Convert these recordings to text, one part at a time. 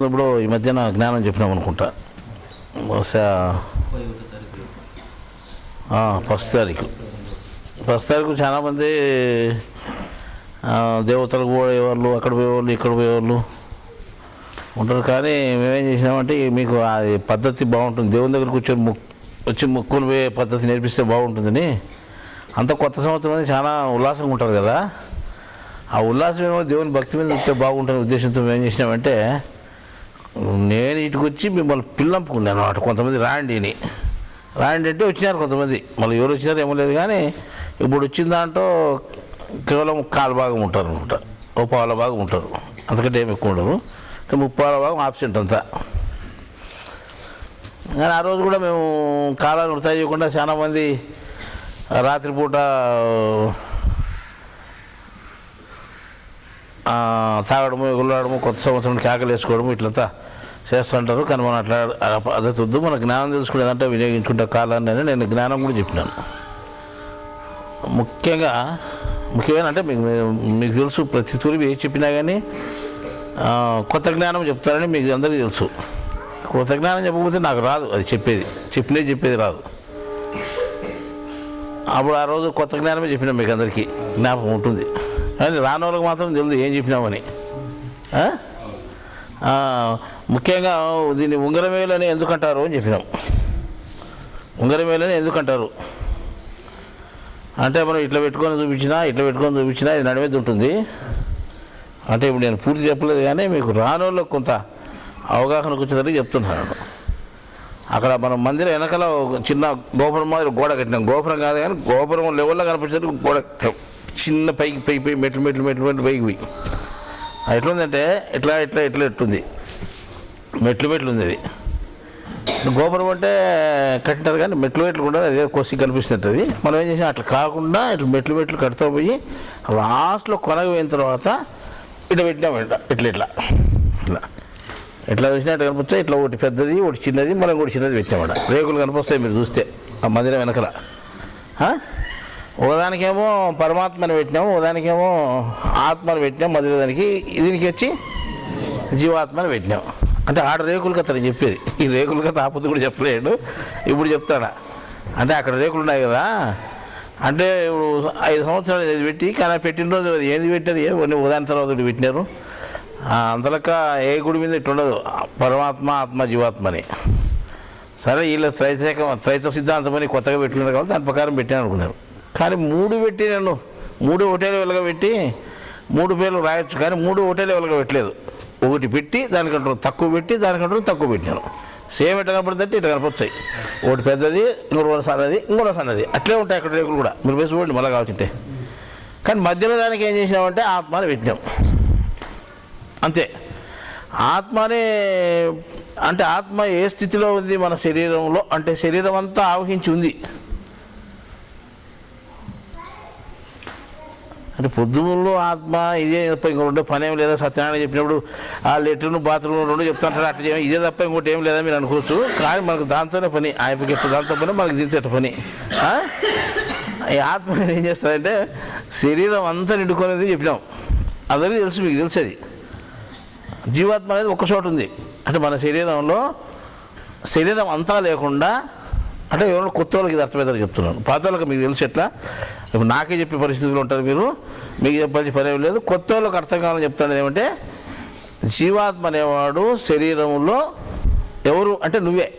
ఇప్పుడు ఈ మధ్యన జ్ఞానం చెప్పినాం అనుకుంటా, బహుశా 1వ తారీఖు చాలామంది దేవతలకు పోయేవాళ్ళు, అక్కడ పోయేవాళ్ళు, ఇక్కడ పోయేవాళ్ళు ఉంటారు. కానీ మేమేం చేసినామంటే మీకు అది పద్ధతి బాగుంటుంది, దేవుని దగ్గర వచ్చి మొక్కులు పోయే పద్ధతి నేర్పిస్తే బాగుంటుందని. అంత కొత్త సంవత్సరం చాలా ఉల్లాసంగా ఉంటారు కదా, ఆ ఉల్లాసం ఏమో దేవుని భక్తి మీద వస్తే బాగుంటుంది ఉద్దేశంతో మేము ఏం చేసినామంటే, నేను ఇటుకు వచ్చి మిమ్మల్ని పిల్లంపుకున్నాను అన్నమాట. కొంతమంది రాండి అంటే వచ్చినారు కొంతమంది, మళ్ళీ ఎవరు వచ్చినారు ఏమో లేదు. కానీ ఇప్పుడు వచ్చిన దాంట్లో కేవలం 1/4 భాగం ఉంటారు అనమాట, 1/4 భాగం ఉంటారు, అంతకంటే ఏమి ఎక్కువ ఉండరు. 3/4 భాగం ఆబ్సెంట్ అంతా. కానీ ఆ రోజు కూడా మేము కాలాన్ని వృధా చేయకుండా చాలామంది రాత్రిపూట తాగడము, ఎగులాడము, కొత్త సంవత్సరం కేకలు వేసుకోవడము ఇట్లంతా చేస్తుంటారు. కానీ మనం అట్లా పద్ధతి వద్దు, మన జ్ఞానం తెలుసుకునేదంటే వినియోగించుకుంటే కాలాన్ని అని నేను జ్ఞానం కూడా చెప్పినాను. ముఖ్యమైన అంటే మీకు తెలుసు, ప్రతి తూరి ఏ చెప్పినా కానీ కొత్త జ్ఞానం చెప్తారని మీకు అందరికీ తెలుసు. కొత్త జ్ఞానం చెప్పకపోతే నాకు రాదు, అది చెప్పేది రాదు. అప్పుడు ఆ రోజు కొత్త జ్ఞానమే చెప్పినాం, మీకు అందరికీ జ్ఞాపకం ఉంటుంది. కానీ రాని వాళ్ళకి మాత్రం తెలియదు ఏం చెప్పినామని. ముఖ్యంగా దీన్ని ఉంగరమేలు అని ఎందుకంటారు అని చెప్పినాం. ఉంగరమేలు అని ఎందుకంటారు అంటే, మనం ఇట్లా పెట్టుకొని చూపించినా ఇది నడిమేది ఉంటుంది. అంటే ఇప్పుడు నేను పూర్తి చెప్పలేదు, కానీ మీకు రానోళ్ళకి కొంత అవగాహనకు వచ్చేసరికి చెప్తున్నాను. అక్కడ మనం మందిరం వెనకాల చిన్న గోపురం మాదిరి గోడ కట్టినాం. గోపురం కాదు కానీ గోపురం లెవెల్లో కనిపించేది గోడ, చిన్న పైకి మెట్లు పైకి పోయి ఎట్లుందంటే ఎట్లుంది, మెట్లు ఉంది. అది గోపురం అంటే కట్టినారు కానీ మెట్లు కూడా అదే కొసి కనిపిస్తుంటుంది. మనం ఏం చేసినా అట్లా కాకుండా ఇట్లా మెట్లు కడుతూ పోయి లాస్ట్లో కొనకు పోయిన తర్వాత ఇట్లా పెట్టినామంట. ఇట్లా చూసినా ఇట్లా కనిపిస్తాయి. ఇట్లా ఒకటి పెద్దది, ఒకటి చిన్నది, మనం కూడా చిన్నది పెట్టినామట. రేకులు కనిపిస్తాయి మీరు చూస్తే ఆ మందిరం వెనకల. ఒకదానికేమో పరమాత్మని పెట్టినాము, ఒకదానికేమో ఆత్మని పెట్టినాము, మధ్యలో దీనికి వచ్చి జీవాత్మని పెట్టినాము. అంటే ఆడ రేకుల కథ నేను చెప్పేది, ఈ రేకుల కథ ఆపద కూడా చెప్పలేడు, ఇప్పుడు చెప్తాడా. అంటే అక్కడ రేకులు ఉన్నాయి కదా, అంటే ఇప్పుడు 5 సంవత్సరాలు ఇది పెట్టి, కానీ పెట్టిన రోజు అది ఏంది పెట్టారు, ఉదాహరణ తర్వాత పెట్టినారు. అంతలక్క ఏ గుడి మీద ఇట్లుండదు, పరమాత్మ, ఆత్మ, జీవాత్మని. సరే వీళ్ళు త్రైత సిద్ధాంతం అని కొత్తగా పెట్టుకున్నారు కాబట్టి దాని ప్రకారం పెట్టాను అనుకున్నారు. కానీ 3 పెట్టి నేను 3 ఒకటే లెవెల్గా పెట్టి 3 పేర్లు రాయొచ్చు, కానీ 3 ఒకటే లెవెల్గా పెట్టలేదు. ఒకటి పెట్టి దానికంటే తక్కువ పెట్టి దానికంటే తక్కువ పెట్టినాను. సేమ్ ఎట్లా కనపడుతుంటే ఇట్లా కనపడతాయి. ఒకటి పెద్దది, ఇంకోటి సన్నది, ఇంకోటి సన్నది, అట్లే ఉంటాయి అక్కడ రేకులు కూడా. మీరు వేసి చూడండి మళ్ళీ కావాల్సింటే. కానీ మధ్యలో దానికి ఏం చేసినామంటే ఆత్మని పెట్టినాం అంతే. ఆత్మనే అంటే ఆత్మ ఏ స్థితిలో ఉంది మన శరీరంలో అంటే, శరీరం అంతా ఆవహించి ఉంది. అంటే పొద్దులో ఆత్మ ఇదే తప్ప ఇంకోటి పని ఏం లేదా. సత్యనారాయణ చెప్పినప్పుడు ఆ లెటర్ను బాత్రూమ్ 2 చెప్తాంటారు, అట్లా ఇదే తప్ప ఇంకోటి ఏం లేదా మీరు అనుకోవచ్చు. కానీ మనకు దాంతోనే పని, ఆయనకి ఎప్పుడు దాంతో పని, మనకు దీంతో పని. ఈ ఆత్మ ఏం చేస్తుందంటే శరీరం అంతా నిండుకునేది చెప్పినాం, అందరికీ తెలుసు, మీకు తెలిసేది. జీవాత్మ అనేది ఒక్క చోట ఉంది. అంటే మన శరీరంలో శరీరం అంతా లేకుండా, అంటే ఎవరో కొత్త వాళ్ళకి ఇది అర్థమవుతుంది చెప్తున్నాను. పాత వాళ్ళకి మీకు తెలిసి ఎట్లా, ఇప్పుడు నాకే చెప్పే పరిస్థితులు ఉంటారు, మీకు చెప్పాల్సిన పని ఏం లేదు. కొత్త వాళ్ళకి అర్థం కావాలని చెప్తాను. ఏమంటే జీవాత్మ అనేవాడు శరీరంలో ఎవరు అంటే నువ్వే.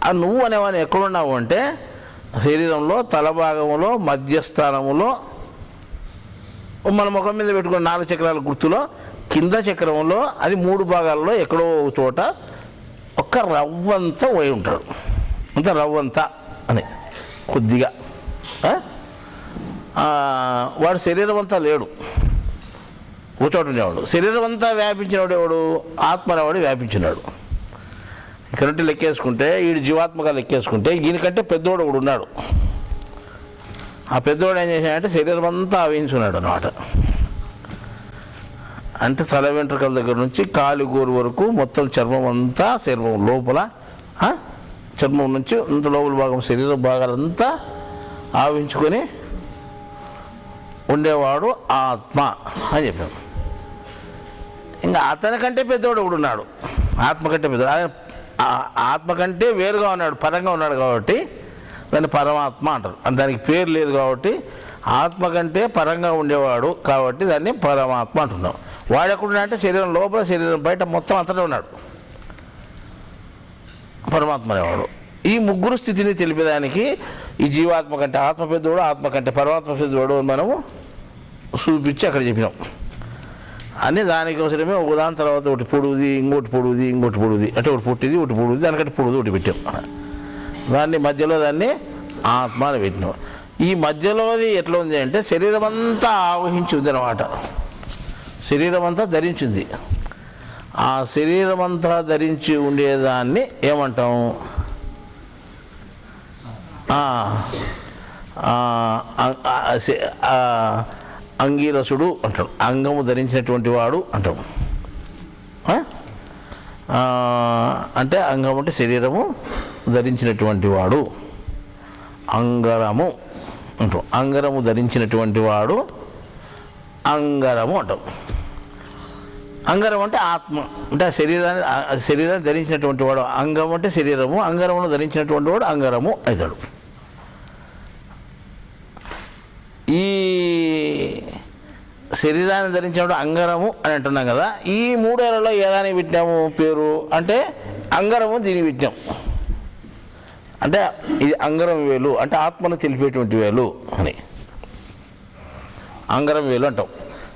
ఆ నువ్వు అనేవాడిని ఎక్కడున్నావు అంటే శరీరంలో తలభాగంలో మధ్యస్థానంలో మన ముఖం మీద పెట్టుకున్న 4 చక్రాల గుర్తులో కింద చక్రంలో అది 3 భాగాల్లో ఎక్కడో ఒక చోట ఒక్క రవ్వంతా పోయి ఉంటాడు. అంత రవ్వంతా అని కొద్దిగా వాడు శరీరం అంతా లేడు, ఒక చోట ఉండేవాడు. శరీరం అంతా వ్యాపించినవాడు ఎవడు? ఆత్మ అనేవాడు వ్యాపించినాడు. ఇక్కడ లెక్కేసుకుంటే వీడు జీవాత్మగా లెక్కేసుకుంటే దీనికంటే పెద్దోడు ఒకడు ఉన్నాడు. ఆ పెద్దోడు ఏం చేశాడంటే శరీరం అంతా ఆవహించున్నాడు అన్నమాట. అంటే తల వెంట్రుకల దగ్గర నుంచి కాలిగోరు వరకు మొత్తం చర్మం అంతా, శరీరం లోపల చర్మం నుంచి అంత లోపల భాగం శరీర భాగాలంతా ఆవహించుకొని ఉండేవాడు ఆత్మ అని చెప్పాము. ఇంకా అతనికంటే పెద్దవాడు ఒకడు ఉన్నాడు, ఆత్మ కంటే పెద్దవాడు. ఆయన ఆత్మ కంటే వేరుగా ఉన్నాడు, పరంగా ఉన్నాడు కాబట్టి దాన్ని పరమాత్మ అంటారు. దానికి పేరు లేదు కాబట్టి ఆత్మ కంటే పరంగా ఉండేవాడు కాబట్టి దాన్ని పరమాత్మ అంటున్నాం. వాడు ఎక్కడున్నా అంటే శరీరం లోపల, శరీరం బయట మొత్తం అంతటా ఉన్నాడు పరమాత్మ అనేవాడు. ఈ ముగ్గురు స్థితిని తెలిపేదానికి ఈ జీవాత్మ కంటే ఆత్మ పెద్దవాడు, ఆత్మ కంటే పరమాత్మ పెద్దవాడు మనము చూపించి అక్కడ చెప్పినాం. అన్నీ దానికోసమే ఒకదాని తర్వాత ఒకటి పొడుగుది, ఇంకోటి పొడుగుది, ఇంకోటి పొడుగుది, అంటే ఒకటి పుట్టిది, ఒకటి పొడుగుది, దానికంటే పొడుగుది ఒకటి పెట్టాం. దాన్ని మధ్యలో దాన్ని ఆత్మ అని పెట్టినాం. ఈ మధ్యలోది ఎట్లా ఉంది అంటే శరీరం అంతా ఆవహించి ఉంది అన్నమాట. శరీరం అంతా ధరించింది. ఆ శరీరం అంతా ధరించి ఉండేదాన్ని ఏమంటాం? అంగీరసుడు అంటాం. అంగము ధరించినటువంటి వాడు అంటాం. అంటే అంగం అంటే శరీరము ధరించినటువంటి వాడు, అంగరము అంటాం. అంగరము ధరించినటువంటి వాడు అంగరము అంటాం. అంగరం అంటే ఆత్మ, అంటే శరీరాన్ని ధరించినటువంటి వాడు. అంగం అంటే శరీరము, అంగరమును ధరించినటువంటి వాడు అంగరము అవుతాడు. ఈ శరీరాన్ని ధరించినప్పుడు అంగరము అని అంటున్నాం కదా. ఈ మూడేళ్లలో ఏదానికి పెట్టినాము పేరు అంటే అంగరము, దీనికి పెట్టినాం. అంటే ఇది అంగరం వేలు, అంటే ఆత్మను తెలిపేటువంటి వేలు అని అంగరం వేలు అంటాం.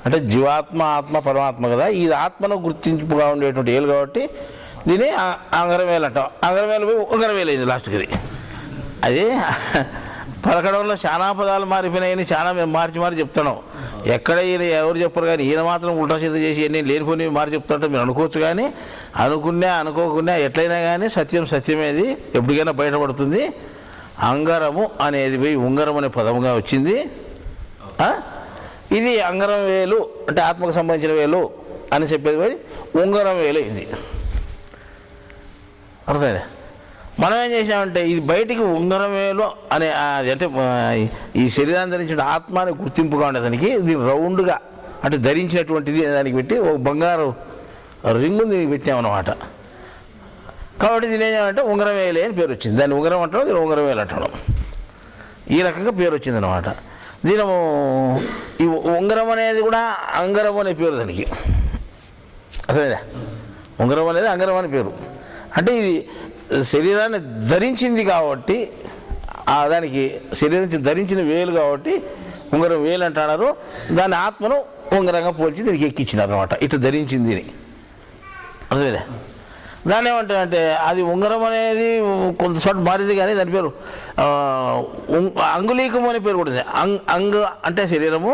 అంటే జీవాత్మ, ఆత్మ, పరమాత్మ కదా. ఇది ఆత్మను గుర్తింపుగా ఉండేటువంటి వేలు కాబట్టి దీన్ని అంగరం వేలు అంటాం. అంగరం వేలు పోయి ఉంగరం వేలు అయింది లాస్ట్కి. అది పలకడంలో చాలా పదాలు మారిపోయినాయని చాలా మేము మార్చి చెప్తున్నాం. ఎక్కడ ఈయన ఎవరు చెప్పరు కానీ ఈయన మాత్రం ఉల్టా సిద్ధ చేసి అన్నీ లేనిపోయి మార్చి చెప్తుంటే మీరు అనుకోవచ్చు. కానీ అనుకోకున్నా ఎట్లయినా కానీ సత్యమేది ఎప్పటికైనా బయటపడుతుంది. అంగరము అనేది పోయి ఉంగరం అనే పదముగా వచ్చింది. ఇది అంగరం వేలు అంటే ఆత్మకు సంబంధించిన వేలు అని చెప్పేది పోయి ఉంగరం వేలు ఇది. అర్థమైందా? మనం ఏం చేసామంటే ఇది బయటికి ఉంగరం వేలు అనే అంటే ఈ శరీరాన్ని ధరించిన ఆత్మని గుర్తింపుగా ఉండేదానికి దీన్ని రౌండ్గా అంటే ధరించినటువంటిది దానికి పెట్టి ఒక బంగారు రింగు దీనికి పెట్టామన్నమాట. కాబట్టి దీని ఏం చేయాలంటే ఉంగరం వేలే అని పేరు వచ్చింది. దాన్ని ఉంగరం అంటాం, దీన్ని ఉంగరం వేలు అంటాం. ఈ రకంగా పేరు వచ్చిందనమాట. దీనము ఈ ఉంగరం అనేది కూడా అంగరం అనే పేరు దానికి. అసలేదా? ఉంగరం అనేది అంగరం అనే పేరు. అంటే ఇది శరీరాన్ని ధరించింది కాబట్టి దానికి శరీరం ధరించిన వేలు కాబట్టి ఉంగరం వేలు అంటున్నారు. దాని ఆత్మను ఉంగరంగా పోల్చి దీనికి ఎక్కించినారు అనమాట. ఇట్లా ధరించింది అని. అర్థమైందా? దాన్ని ఏమంటారంటే అది ఉంగరం అనేది కొంతసార్లు మారింది కానీ దాని పేరు అంగుళీకం అనే పేరు కూడా ఉంది. అంగ అంటే శరీరము,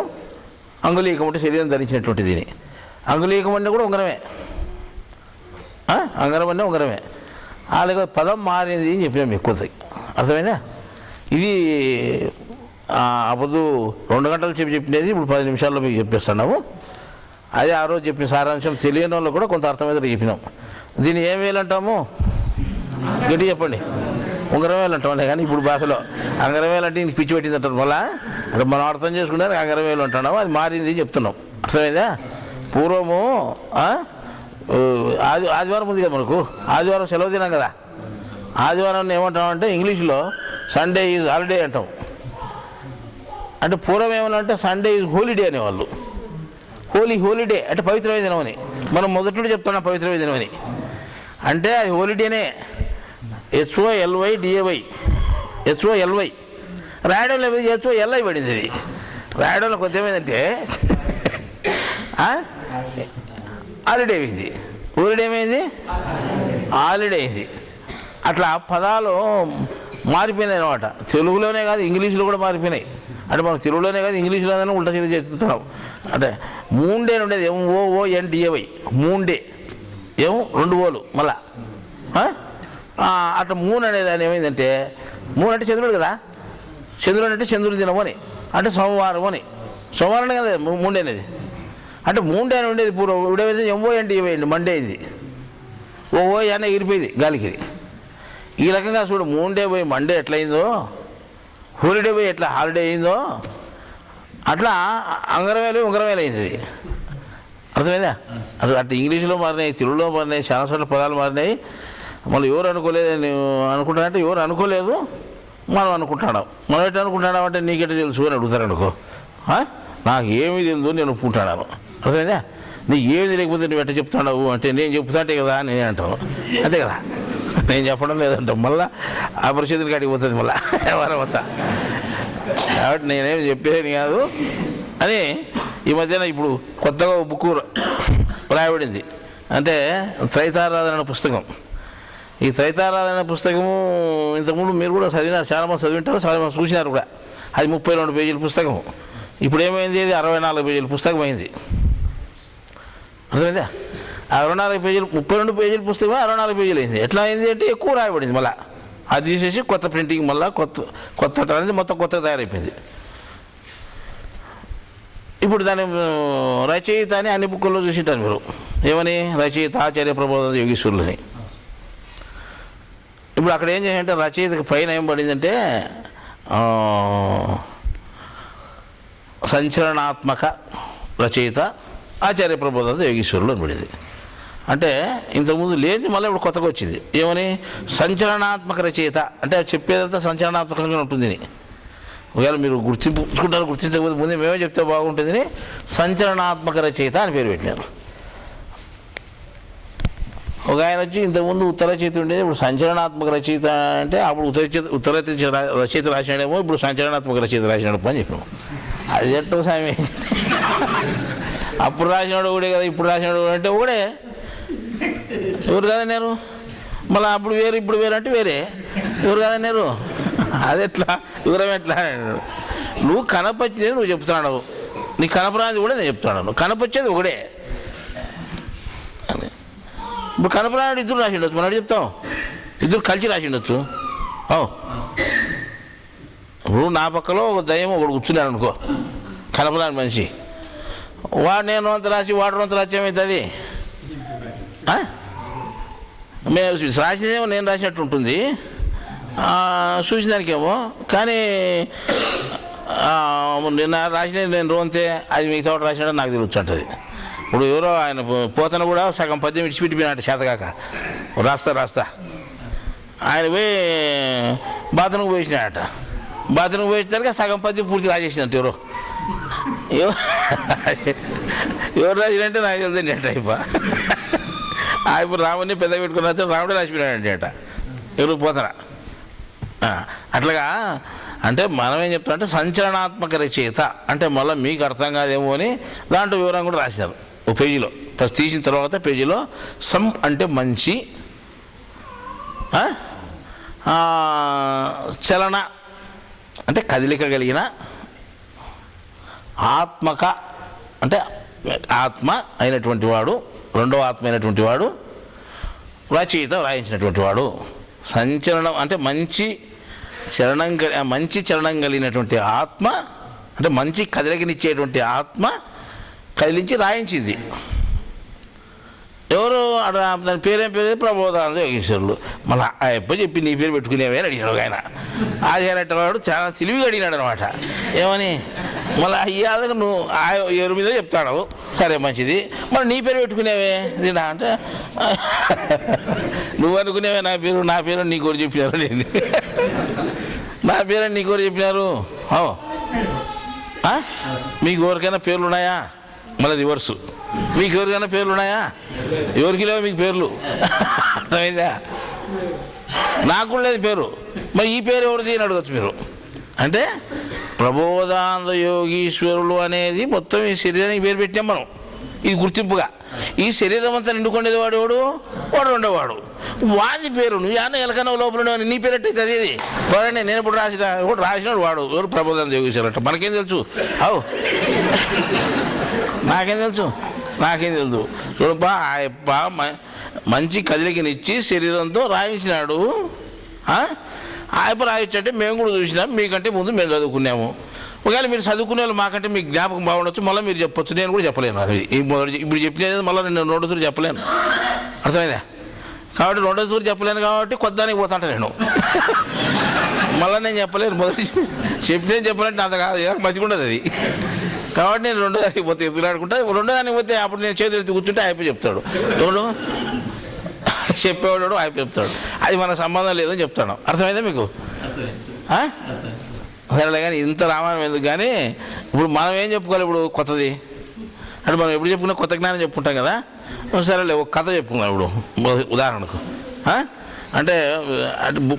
అంగుళీకం అంటే శరీరం ధరించినటువంటి దీని. అంగుళీకం అంటే కూడా ఉంగరమే, అంగరం అంటే ఉంగరమే. అలాగే పదం మారింది అని చెప్పినాం మీకు కొద్దిగా. అర్థమైందా? ఇది అప్పుడు 2 గంటలు చెప్పినది ఇప్పుడు 10 నిమిషాల్లో మీకు చెప్పేస్తున్నాము. అదే ఆ రోజు చెప్పిన సారాంశం తెలియని వాళ్ళు కూడా కొంత అర్థమైతే చెప్పినాం. దీన్ని ఏం వేలంటాము? గట్టి చెప్పండి. ఉంగరం వేలు అంటాం. కానీ ఇప్పుడు భాషలో అంగరం వేలు అంటే ఇంక పిచ్చి పెట్టింది అంటారు. మళ్ళీ అంటే మనం అర్థం చేసుకుంటే అంగరం వేలు అంటున్నాము. అది మారింది అని చెప్తున్నాం. అర్థమైందా? పూర్వము ఆదివారం ఉంది కదా మనకు, ఆదివారం సెలవు తినాం కదా. ఆదివారం ఏమంటామంటే ఇంగ్లీష్లో సండే ఈజ్ హాలిడే అంటాం. అంటే పూర్వం ఏమన్నా సండే ఈజ్ హోలీడే అనేవాళ్ళు. హోలీడే అంటే పవిత్రమైన దినం అని. మనం మొదటి చెప్తున్నాం పవిత్రమైన దినం అని. అంటే అది హోలీడేనే. HOLYDAY రాయడం లేదు, HOLI పడింది. అది రాయడంలో కొంత ఏమైందంటే హాలిడే అయింది. హోలీడే ఏమైంది? హాలిడే అయింది. అట్లా పదాలు మారిపోయినాయి అనమాట. తెలుగులోనే కాదు ఇంగ్లీష్లో కూడా మారిపోయినాయి. అంటే మనం తెలుగులోనే కాదు ఇంగ్లీష్లోనే ఉల్టా సీదా చెప్తున్నాం. అంటే మూండే ఉండేది MOONDAY మూండే, 2 ఓలు మళ్ళా. అట్లా మూన్ అనేదాన్ని ఏమైందంటే, మూన్ అంటే చంద్రుడు కదా, చంద్రుడు అంటే చంద్రుడి దినం అని, అంటే సోమవారం అని. సోమవారం కదా మూండే అనేది. అంటే మూండే అని ఉండేది పూర్వం. ఇప్పుడేమైతే MONDAY మండే అయింది. అనే ఎగిరిపోయింది గాలికి. ఈ రకంగా చూడు, మూండే పోయి మండే ఎట్లయిందో, హోలీడే పోయి ఎట్లా హాలిడే అయిందో, అట్లా అంగరవేలు ఉంగరవేలు అయింది. అర్థమైందా? అటు ఇంగ్లీష్లో మారినాయి, తెలుగులో మారినాయి, చాలా చోట్ల పదాలు మారినాయి. మళ్ళీ ఎవరు అనుకోలేదు అనుకుంటానంటే ఎవరు అనుకోలేదు, మనం అనుకుంటున్నాం. మనం ఎట్లా అనుకుంటున్నాం అంటే నీకెట్లా తెలుసు అని అడుగుతారు అనుకో. నాకు ఏమీ తెలుసు నేను ఒప్పుకుంటున్నాను. అర్థమైందా? నీకు ఏమి తెలియకపోతే నువ్వు ఎట్లా చెప్తున్నావు అంటే నేను చెప్తాంటే కదా నేను అంటావు. అంతే కదా, నేను చెప్పడం లేదంటాం. మళ్ళీ ఆ పరిస్థితులు కాడికి పోతుంది మళ్ళీ వరవత. కాబట్టి నేనేం చెప్పేది కాదు అని ఈ మధ్యన ఇప్పుడు కొత్తగా బుక్ రాయబడింది. అంటే త్రైతారాధన పుస్తకం. ఈ త్రైతారాధన పుస్తకము ఇంతకుముందు మీరు కూడా చదివినారు, చాలామంది చదివింటారు, చాలామంది చూసినారు కూడా. అది 32 పేజీల పుస్తకం. ఇప్పుడు ఏమైంది, అది 64 పేజీల పుస్తకం అయింది. అర్థమైందా? 64 పేజీలు, 32 పేజీల పుస్తకం 64 పేజీలు అయింది. ఎట్లా అయింది అంటే ఎక్కువ రాయబడింది. మళ్ళీ అది తీసేసి కొత్త ప్రింటింగ్, మళ్ళీ కొత్త అనేది మొత్తం కొత్తగా తయారైపోయింది. ఇప్పుడు దాని రచయిత అని అన్ని బుక్కుల్లో చూసింటారు మీరు. ఏమని? రచయిత ఆచార్య ప్రబోధ యోగీశ్వరులని. ఇప్పుడు అక్కడ ఏం చేయాలంటే రచయితకి పైన ఏం పడిందంటే సంచలనాత్మక రచయిత ఆచార్య ప్రబోధ యోగీశ్వరులు అని పడింది. అంటే ఇంతకుముందు లేనిది మళ్ళీ ఇప్పుడు కొత్తగా వచ్చింది. ఏమని? సంచలనాత్మక రచయిత. అంటే చెప్పేదంతా సంచలనాత్మకంగా ఉంటుంది. ఒకవేళ మీరు గుర్తింపుకుంటారు, గుర్తించకపోతే ముందే మేమే చెప్తే బాగుంటుందని సంచలనాత్మక రచయిత అని పేరు పెట్టినారు. ఒక ఆయన వచ్చి ఇంతకుముందు ఉత్తర రచయిత ఉండేది, ఇప్పుడు సంచలనాత్మక రచయిత అంటే అప్పుడు ఉత్తర రచయిత రాసినాడేమో, ఇప్పుడు సంచలనాత్మక రచయిత రాసినాడు అని చెప్పినాము. అది ఎట్టో సామి, అప్పుడు రాసినాడు ఒకడే కదా, ఇప్పుడు రాసినాడు అంటే ఒకడే. ఎవరు కదన్నారు? మళ్ళీ అప్పుడు వేరు ఇప్పుడు వేరు అంటే వేరే. ఎవరు కదన్నారు? అది ఎట్లా వివరం ఎట్లా? నువ్వు కనపచ్చేది నువ్వు చెప్తున్నావు, నీ కనపరాది కూడా నేను చెప్తున్నాను. కనపచ్చేది ఒకడే. ఇప్పుడు కనపరాడు ఇద్దరు రాసి ఉండొచ్చు, మనం చెప్తాం ఇద్దరు కలిసి రాసి ఉండొచ్చు. ఇప్పుడు నా పక్కలో ఒక దయ్యం ఒకడు కూర్చున్నాడు అనుకో, కనపరాని మనిషి. వాడు నేను అంత రాసి వాడు అంత రాసి ఏమవుతుంది? మేము రాసినదేమో నేను రాసినట్టు ఉంటుంది, చూసినానికేమో. కానీ నిన్న రాసినది నేను రోంతే, అది మిగతా వాడు రాసినాడు నాకు తెలుస్తుంటుంది. ఇప్పుడు ఎవరో ఆయన పోతన కూడా సగం పద్యం విడిచిపెట్టిపోయినట్టు చేతగాక రాస్తా ఆయన పోయి బాత్రూమ్కి పోయినాడట. బాత్రూమ్కి పోయినాక సగం పద్యం పూర్తి రాసేసినట్టు ఎవరు రాసినంటే నాకు తెలియదండి అట. ఇప్పుడు రాముడిని పెద్ద పెట్టుకుని వచ్చి రాముడే రాసిపోయినాడంటే అట. ఎవరు పోతారా? అట్లాగా అంటే మనం ఏం చెప్తాం అంటే సంచలనాత్మక రచయిత అంటే మళ్ళీ మీకు అర్థం కాదేమో అని దాంట్లో వివరం కూడా రాశారు. ఒక పేజీలో ఫస్ట్ తీసిన తర్వాత పేజీలో అంటే మంచి, చలన అంటే కదలిక కలిగిన, ఆత్మక అంటే ఆత్మ అయినటువంటి వాడు, రెండవ ఆత్మ అయినటువంటి వాడు, రచయిత రాయించినటువంటి వాడు. సంచలనం అంటే మంచి చలనం కలిగినటువంటి ఆత్మ అంటే మంచి కదలికనిచ్చేటువంటి ఆత్మ కదిలించి రాయించింది. ఎవరు దాని పేరేం పేరు? ప్రబోధానంద యోగీశ్వరులు. మళ్ళీ ఎప్పుడు చెప్పి నీ పేరు పెట్టుకునేవే అని అడిగినాడు ఆయన. ఆచార్య వాడు చాలా తెలివిగా అడిగినాడు అనమాట. ఏమని? మళ్ళీ అయ్యాక నువ్వు ఎవరి మీద చెప్తాడు, సరే మంచిది, మరి నీ పేరు పెట్టుకునేవే దీనా అంటే నువ్వు అనుకునేవే నా పేరు నీ కోరి చెప్పినారు. నేను నా పేరు నీ కోరి చెప్పినారు. మీకు ఎవరికైనా పేర్లు ఉన్నాయా? మళ్ళీ రివర్సు, మీకు ఎవరికైనా పేర్లు ఉన్నాయా? ఎవరికి లేవు మీకు పేర్లు. అర్థమైందా? నాకు కూడా లేదు పేరు, మరి ఈ పేరు ఎవరిది అని అడగచ్చు మీరు. అంటే ప్రబోధానంద యోగీశ్వరులు అనేది మొత్తం ఈ శరీరానికి పేరు పెట్టాం మనం, ఇది గుర్తింపుగా. ఈ శరీరం అంతా నిండుకునేది వాడు ఉండేవాడు, వాడి పేరు నువ్వు యాన ఎలకన లోపల ఉండేవాడు, నీ పేరు ఎట్టయితే అది వాడనే. నేను ఇప్పుడు రాసినాడు వాడు ఎవరు? ప్రబోధానంద యోగీశ్వరులు అంట. మనకేం తెలుసు? నాకేం తెలుసు చూడబ్బా, ఆయప్ప మంచి కదలికనిచ్చి శరీరంతో రాయించినాడు. ఆయప్ప రాయించంటే మేము కూడా చూసినాం, మీకంటే ముందు మేము చదువుకున్నాము. ఒకవేళ మీరు చదువుకునే వాళ్ళు మాకంటే మీకు జ్ఞాపకం బాగుండొచ్చు, మళ్ళీ మీరు చెప్పొచ్చు, నేను కూడా చెప్పలేను. అది ఇప్పుడు చెప్పినది మళ్ళీ నేను 2 తూరు చెప్పలేను. అర్థమైందా? కాబట్టి 2 తూరు చెప్పలేను కాబట్టి కొద్దానికి పోతాంట నేను. మళ్ళీ నేను చెప్పలేను, మొదటి చెప్పినే చెప్పాలంటే అంత కాదు, మంచిగా ఉండదు అది. కాబట్టి నేను రెండో దానికి పోతే ఎదురాడుకుంటా, రెండో దానికి పోతే అప్పుడు నేను చేతులు ఎత్తి కూర్చుంటే అయిపోయి చెప్తాడు, ఎవడు చెప్పేవాడు అయిపోయి చెప్తాడు, అది మనకు సంబంధం లేదని చెప్తాను. అర్థమైందా మీకు? సరేలే కానీ ఇంత రామాయణం ఎందుకు. కానీ ఇప్పుడు మనం ఏం చెప్పుకోవాలి ఇప్పుడు కొత్తది అంటే, మనం ఎప్పుడు చెప్పుకున్నా కొత్త జ్ఞానం చెప్పుకుంటాం కదా. సరేలే ఒక కథ చెప్పుకున్నాం ఇప్పుడు ఉదాహరణకు. అంటే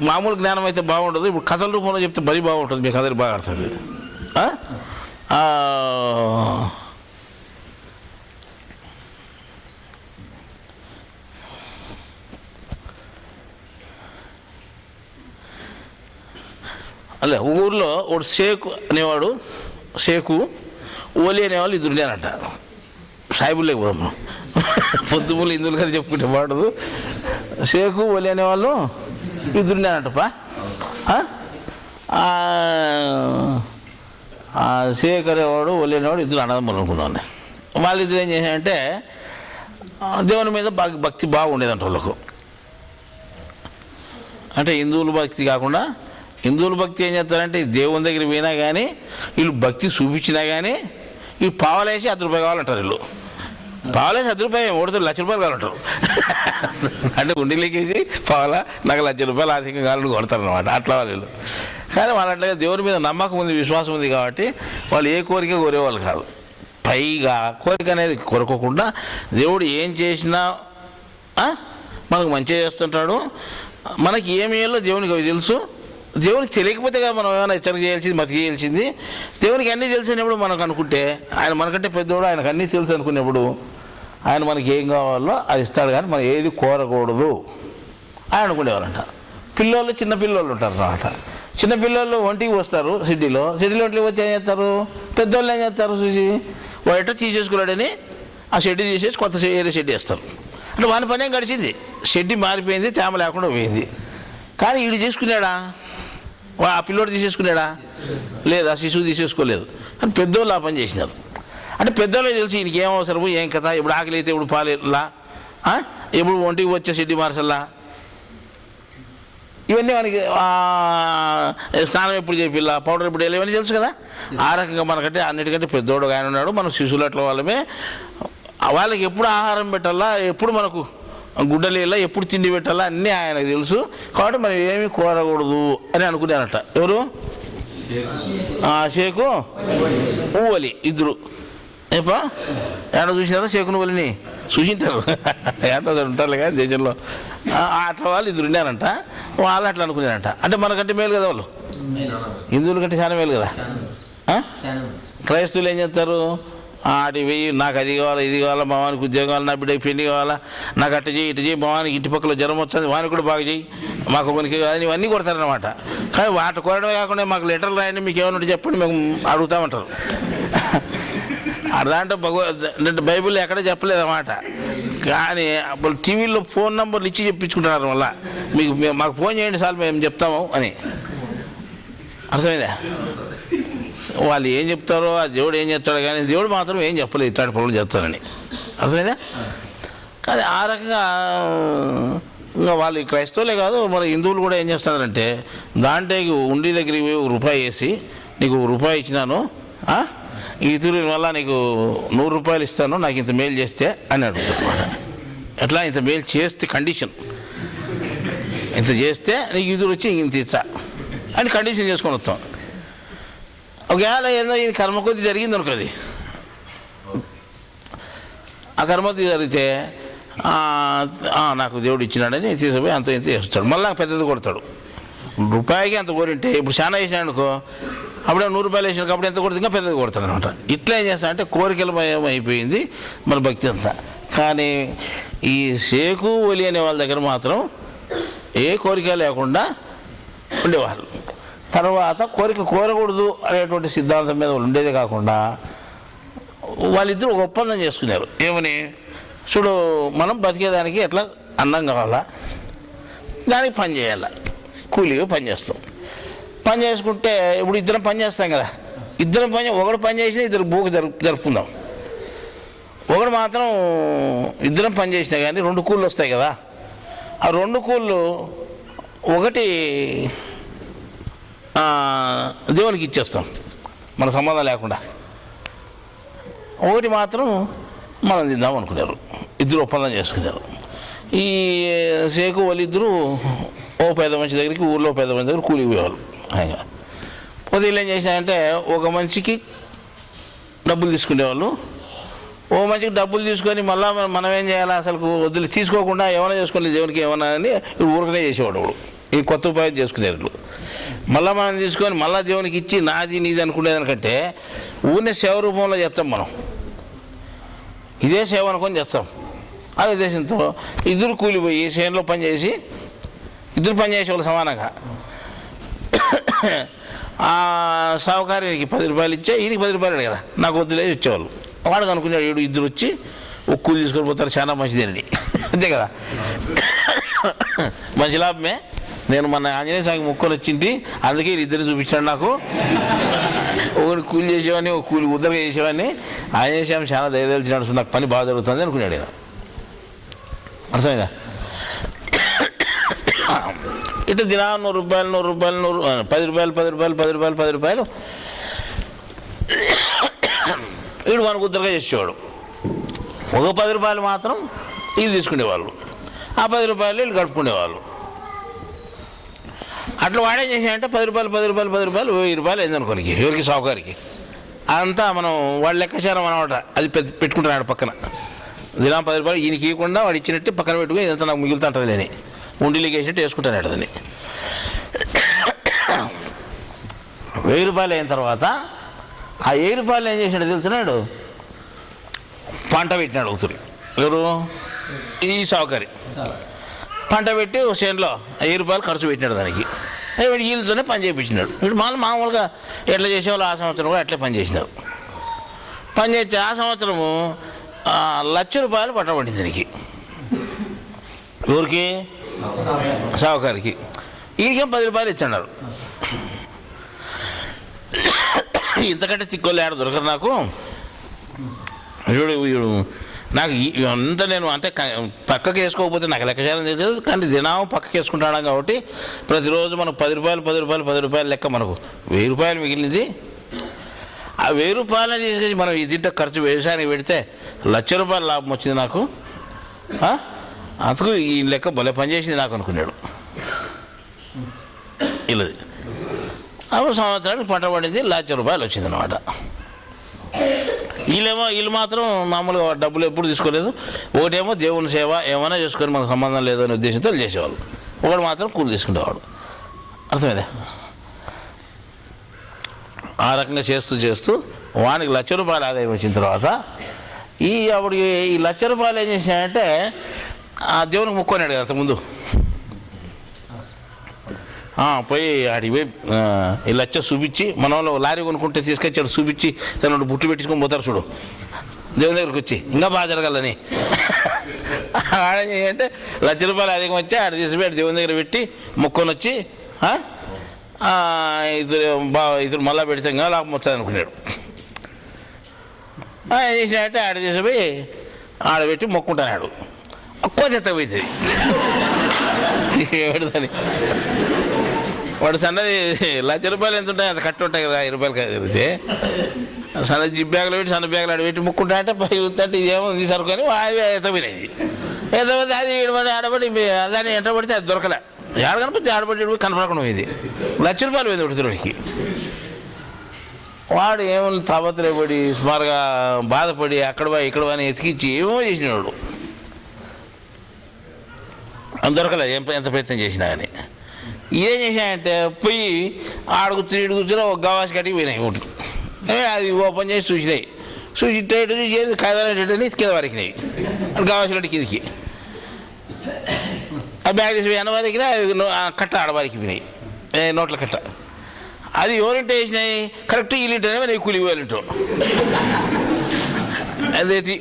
మామూలు జ్ఞానం అయితే బాగుంటుంది, ఇప్పుడు కథల రూపంలో చెప్తే మరీ బాగుంటుంది, మీకు అందరికి బాగా అర్థం. అలా ఊర్లో ఒక షేకు అనేవాడు, షేకు ఓలి అనేవాళ్ళు ఇద్దరు ఉండేనట. సాయిబుల్లేకి పోదాం మనం, పొద్దుమూలు ఇందులు కదా చెప్పుకుంటే వాడదు. షేకు ఓలి అనేవాళ్ళు ఇద్దరు ఉండేనట్టపా. షేక్ అనేవాడు ఓలి అనేవాడు ఇద్దరు అన్నదమ్ములు అనుకున్నాను. వాళ్ళిద్దరు ఏం చేశారంటే దేవుని మీద భక్తి బాగుండేదంట వాళ్ళకు. అంటే హిందువుల భక్తి కాకుండా, హిందువుల భక్తి ఏం చేస్తారంటే దేవుని దగ్గర పోయినా కానీ వీళ్ళు భక్తి చూపించినా కానీ వీళ్ళు పావలేసి 10 రూపాయలు కావాలంటారు. వీళ్ళు పావలేసి 10 రూపాయలు, 3 లక్ష రూపాయలు కావాలంటారు. అంటే ఉండిలేకేసి పావల నాకు 1 లక్ష రూపాయలు ఆర్థికంగా కావాలని కొడతారు అనమాట. అట్లా వాళ్ళు. కానీ వాళ్ళు అట్లాగే దేవుని మీద నమ్మకం ఉంది, విశ్వాసం ఉంది కాబట్టి వాళ్ళు ఏ కోరిక కోరేవాళ్ళు కాదు. పైగా కోరిక అనేది కోరుకోకుండా దేవుడు ఏం చేసినా మనకు మంచిగా చేస్తుంటాడు. మనకి ఏమి చేయాలో దేవునికి అవి తెలుసు. దేవునికి తెలియకపోతే కదా మనం ఏమైనా హెచ్చరిక చేయాల్సింది, మతి చేయాల్సింది. దేవునికి అన్నీ తెలిసినప్పుడు మనకు అనుకుంటే, ఆయన మనకంటే పెద్దవాడు, ఆయనకు అన్నీ తెలుసు అనుకునేప్పుడు ఆయన మనకి ఏం కావాలో అది ఇస్తాడు. కానీ మనం ఏది కోరకూడదు అని అనుకునేవారంట. పిల్లలు, చిన్న పిల్లలు ఉంటారు అన్నమాట. చిన్న పిల్లలు ఒంటికి వస్తారు సిటీలో ఒంటికి వచ్చి ఏం చేస్తారు, పెద్దవాళ్ళు ఏం చేస్తారు చూసి వాడు ఎట్లా తీసేసుకున్నాడని ఆ షెడ్డి తీసేసి కొత్త ఏరే షెడ్డి వేస్తారు. అంటే వాని పని ఏం గడిచింది, షెడ్డి మారిపోయింది, తేమ లేకుండా పోయింది. కానీ వీడు తీసుకున్నాడా, ఆ పిల్లోడు తీసేసుకున్నాడా? లేదా శిశువు తీసేసుకోలేదు. అని పెద్దోళ్ళు ఆ పని చేసినారు. అంటే పెద్దోళ్ళకి తెలిసి ఈయనకి ఏం అవసరము, ఏం కథ, ఇప్పుడు ఆకలి అయితే ఇప్పుడు పాలేలా, ఎప్పుడు ఒంటికి వచ్చే షెడ్డి మార్చల్లా, ఇవన్నీ మనకి స్నానం ఎప్పుడు చేపిల్లా, పౌడర్ ఎప్పుడు వేయాలి, ఇవన్నీ తెలుసు కదా. ఆ రకంగా మనకంటే అన్నిటికంటే పెద్దోడు ఆయన ఉన్నాడు. మనం శిశువులు అట్లా వాళ్ళమే. వాళ్ళకి ఎప్పుడు ఆహారం పెట్టాలా, ఎప్పుడు మనకు గుడ్డలేలా, ఎప్పుడు తిండి పెట్టాలా అన్నీ ఆయనకు తెలుసు. కాబట్టి మనం ఏమీ కోరకూడదు అని అనుకున్నారట. ఎవరు? షేకు ఓలి ఇద్దరు. ఏపా ఏమన్నా చూసినారా షేకును ఓలిని? చూసింటారు, ఏటో ఉంటారులే కానీ దేశంలో. అట్లా వాళ్ళు ఇద్దరు ఉన్నారంట. వాళ్ళు అట్లా అనుకున్నారంట. అంటే మనకంటే మేలు కదా వాళ్ళు, హిందువుల కంటే చాలా మేలు కదా. క్రైస్తవులు ఏం చేస్తారు, ఆడి వెయ్యి నాకు అది కావాలా, ఇది కావాలా, మా వానికి ఉద్యోగం కావాలి, నా బిడ్డకి పెళ్లి కావాలా, నాకు అట్ట చేయి, ఇటు చేయి, మా వానికి ఇంటి పక్కల జ్వరం వస్తుంది, వానికి కూడా బాగా చేయి, మాకు మనకి కాదని ఇవన్నీ కొడతారనమాట. కానీ వాటి కోరడమే కాకుండా మాకు లెటర్లు రాయండి, మీకు ఏమన్నా చెప్పండి మేము అడుగుతామంటారు. దాంట్లో బైబిల్ ఎక్కడ చెప్పలేదు అన్నమాట. కానీ అప్పుడు టీవీలో ఫోన్ నెంబర్లు ఇచ్చి చెప్పించుకుంటున్నారు. మళ్ళీ మీకు మాకు ఫోన్ చేయండి సార్ మేము చెప్తాము అని. అర్థమైందా? వాళ్ళు ఏం చెప్తారో ఆ దేవుడు ఏం చెప్తాడో, కానీ దేవుడు మాత్రం ఏం చెప్పలేదు ఇట్లాంటి పనులు చెప్తారని. అర్థమైందా? కానీ ఆ రకంగా ఇంకా వాళ్ళు క్రైస్తవులే కాదు, మన హిందువులు కూడా ఏం చేస్తున్నారంటే దాంట్లో ఉండి దగ్గరికి పోయి 1 రూపాయి వేసి, నీకు 1 రూపాయి ఇచ్చినాను, ఈ తిరిగి వల్ల నీకు 100 రూపాయలు ఇస్తాను, నాకు ఇంత మేలు చేస్తే అని అడుగుతారు. ఎట్లా ఇంత మేలు చేస్తే కండిషన్, ఇంత చేస్తే నీకు ఇదురు వచ్చి ఇంత ఇస్తా అని కండిషన్ చేసుకొని వస్తాం. ఒకవేళ ఏదో ఈ కర్మ కొద్ది జరిగింది అనుకోది, ఆ కర్మ కొద్ది జరిగితే నాకు దేవుడు ఇచ్చినాడని తీసుకుపోయి అంత ఇంత చేస్తాడు. మళ్ళీ పెద్దది కొడతాడు. రూపాయికి అంత కోరింటే ఇప్పుడు చాలా వేసినాడు అనుకో, అప్పుడే 100 రూపాయలు వేసినాడు, అప్పుడు ఎంత కొడుతుంది ఇంకా పెద్దది కొడతాడు అనమాట. ఇట్లా ఏం చేస్తాడంటే కోరికల భయం అయిపోయింది మన భక్తి అంతా. కానీ ఈ షేకు ఒలి అనే వాళ్ళ దగ్గర మాత్రం ఏ కోరిక లేకుండా ఉండేవాళ్ళు. తర్వాత కోరిక కోరకూడదు అనేటువంటి సిద్ధాంతం మీద వాళ్ళు ఉండేదే కాకుండా వాళ్ళిద్దరూ ఒక ఒప్పందం చేసుకున్నారు. ఏమని? చూడు, మనం బతికేదానికి ఎట్లా అన్నం కావాలా, దానికి పని చేయాలా, కూలీగా పని చేస్తాం. పని చేసుకుంటే ఇప్పుడు ఇద్దరం పని చేస్తాం కదా, ఒకడు పని చేసినా ఇద్దరు భూకి జరుపుకుందాం. ఒకడు మాత్రం ఇద్దరం పని చేసినా కానీ 2 కూళ్ళు వస్తాయి కదా, ఆ 2 కూళ్ళు ఒకటి దేవునికి ఇచ్చేస్తాం మన సంబంధం లేకుండా. ఒకటి మాత్రం మనం తిందాం అనుకున్నారు, ఇద్దరు ఒప్పందం చేసుకున్నారు. ఈ షేకు వాళ్ళిద్దరూ ఓ పెద్ద మనిషి దగ్గరికి, ఊళ్ళో పెద్ద మనిషి దగ్గర కూలికి పోయేవాళ్ళు. ఆయన పొద్దున్న ఏం చేశారంటే ఒక మనిషికి డబ్బులు తీసుకునేవాళ్ళు, ఓ మనిషికి డబ్బులు తీసుకొని మళ్ళీ మనం ఏం చేయాలి, అసలు వదిలి తీసుకోకుండా ఏమైనా చేసుకోలేదు దేవునికి ఏమన్నా అని ఊరికనే చేసేవాడు. ఈ కొత్త ఉపాయం చేసుకునేవాళ్ళు. మళ్ళీ మనం తీసుకొని మళ్ళీ దేవునికి ఇచ్చి నాది నీది అనుకునేదానికంటే ఊరినే సేవ రూపంలో చేస్తాం మనం, ఇదే సేవ అనుకొని చేస్తాం. ఆ ఉద్దేశంతో ఇద్దరు కూలిపోయి చేనులో పనిచేసి ఇద్దరు పనిచేసేవాళ్ళు సమానంగా. ఆ సావుకారికి 10 రూపాయలు ఇచ్చే, ఈయనకి 10 రూపాయలు కదా, నాకు వద్దులేదు ఇచ్చేవాళ్ళు. వాడికి అనుకున్నాడు వీడు ఇద్దరు వచ్చి ఒక కూలి తీసుకొని పోతారు, చాలా మంచిదేనండి, అంతే కదా, మంచి లాభమే. నేను మన ఆంజనేయ స్వామికి మొక్కలు వచ్చింది, అందుకే ఇద్దరు చూపించాడు నాకు. ఒకటి కూలి చేసేవాడిని, ఒక కూలి ఉద్దరగా చేసేవాడిని. ఆంజనేయ స్వామి చాలా ధైర్యాలు నడుస్తుంది, నాకు పని బాగా జరుగుతుంది అనుకున్నాడు ఆయన. అర్థమైందా? ఇట్లా దినా 100 రూపాయలు 100 రూపాయలు 100 10 రూపాయలు 10 రూపాయలు 10 రూపాయలు 10 రూపాయలు వీడు మనకు ఉద్దరగా చేసేవాడు. ఒక 10 రూపాయలు మాత్రం వీళ్ళు తీసుకునేవాళ్ళు, ఆ 10 రూపాయలు వీళ్ళు గడుపుకునేవాళ్ళు. అట్లా వాడేం చేసాడంటే 10 రూపాయలు 10 రూపాయలు 10 రూపాయలు 1000 రూపాయలు అయిందనుకోని ఎవరికి సావుకారికి అంతా మనం వాడు లెక్కచారం అనమాట. అది పెట్టుకుంటున్నాడు పక్కన. దినం 10 రూపాయలు ఈయనకి ఇవ్వకుండా వాడు ఇచ్చినట్టు పక్కన పెట్టుకుని ఇదంతా నాకు మిగులుతూ ఉంటుంది లేని ఉండిలీకి వేసినట్టు వేసుకుంటాను. దాన్ని 1000 రూపాయలు అయిన తర్వాత ఆ 1000 రూపాయలు ఏం చేసినాడు తెలుసున్నాడు, పంట పెట్టినాడు ఒకసారి. ఎవరు? ఈ సావుకారి పంట పెట్టి ఒక చేనులో 1000 రూపాయలు ఖర్చు పెట్టినాడు దానికి. వీడు వీళ్ళతోనే పని చేయించినాడు. వీడు మామూలుగా ఎట్లా చేసేవాళ్ళు ఆ సంవత్సరం కూడా అట్లే పని చేసినారు. పని చేస్తే ఆ సంవత్సరము 1,00,000 రూపాయలు పట్టబడింది దీనికి. ఎవరికి? సావుకారికి. ఈయనకేం 10 రూపాయలు ఇచ్చన్నారు. ఇంతకంటే చిక్కోళ్ళు ఏడ దొరకరు నాకు. వీడు నాకు అంతా నేను అంటే పక్కకి వేసుకోకపోతే నాకు లెక్కచారం తెలియదు, కానీ దినం పక్కకి వేసుకుంటాను కాబట్టి ప్రతిరోజు మనకు 10 రూపాయలు 10 రూపాయలు 10 రూపాయలు లెక్క మనకు 1000 రూపాయలు మిగిలింది. ఆ 1000 రూపాయలని తీసుకొచ్చి మనం దీంట్లో ఖర్చు వ్యవసాయానికి పెడితే 1,00,000 రూపాయలు లాభం వచ్చింది నాకు. అందుకు ఈ లెక్క భలే పనిచేసింది నాకు అనుకున్నాడు. ఇలాది అప్పుడు సంవత్సరానికి పంట పడింది, 1,00,000 రూపాయలు వచ్చింది అనమాట. వీళ్ళు మాత్రం మామూలుగా డబ్బులు ఎప్పుడు తీసుకోలేదు. ఒకటేమో దేవుని సేవ ఏమైనా చేసుకొని మనకు సంబంధం లేదు అనే ఉద్దేశంతో చేసేవాళ్ళు, ఒకటి మాత్రం కూలి తీసుకునేవాడు. అర్థమైందా? ఆ రకంగా చేస్తూ చేస్తూ వానికి 1,00,000 రూపాయలు ఆదాయం వచ్చిన తర్వాత అప్పుడు ఈ 1,00,000 రూపాయలు ఏం చేసినాడంటే ఆ దేవునికి మొక్కున్నాడు కదా ముందు. పోయి ఆడికి పోయి 1,00,000 చూపించి, మన వాళ్ళు లారీ కొనుక్కుంటే తీసుకొచ్చాడు చూపించి తను బుట్లు పెట్టించుకొని పోతారు చూడు దేవుని దగ్గరికి వచ్చి, ఇంకా బాగా జరగాలని. ఆడేం చేయాలంటే 1,00,000 రూపాయలు అధికం వచ్చి ఆడ తీసుకుపోయి దేవుని దగ్గర పెట్టి మొక్కొని వచ్చి ఇద్దరు మళ్ళా పెడితే ఇంకా లాభం వచ్చాది అనుకున్నాడు. ఏం చేసినాడంటే ఆడ తీసుకుపోయి ఆడబెట్టి మొక్కుంటాడు. కోత ఎత్తపోయింది ఏడుదని. వాడు సన్నది 1,00,000 రూపాయలు ఎంత ఉంటాయి అంత కట్టి ఉంటాయి కదా, 5 రూపాయలు కలిగితే సన్న జిప్ బ్యాగులు పెట్టి సన్న బ్యాగులు ఆడబెట్టి ముక్కుంటా అంటే పై అంటే ఇదేమో ఇది సరుకొని అవి ఎత్తపోయినాయి. ఎత్తపోతే అది ఆడబడి దాన్ని ఎంట పడితే అది దొరకలే. ఆడ కనిపిస్తే ఆడబడి కనపడకుండా పోయింది. 1,00,000 రూపాయలు పోయింది ఒకటి. వాడు ఏమో తాపత్రయపడి సుమారుగా బాధపడి అక్కడ ఇక్కడ అని ఎతికిచ్చి ఏమో చేసినాడు. దొరకలే ఎంత ప్రయత్నం చేసినా కానీ. ఏం చేసినాయంటే పోయి ఆడ కూర్చుని ఇటు కూర్చుని ఒక గవాసి కట్టికి పోయినాయి ఒకటి. అది ఓపెన్ చేసి చూసినాయి. చూసి ఇటు చూసి కాదని కింద వరకినాయి. గవాసిలో కిందికి ఆ బ్యాగ్ తీసి వెన వరకినా కట్ట ఆడవారికి పోయినాయి, నోట్ల కట్ట. అది ఎవరింటే వేసినాయి కరెక్ట్ వీళ్ళింటేనే నీకు కూలి పోయాలంటో.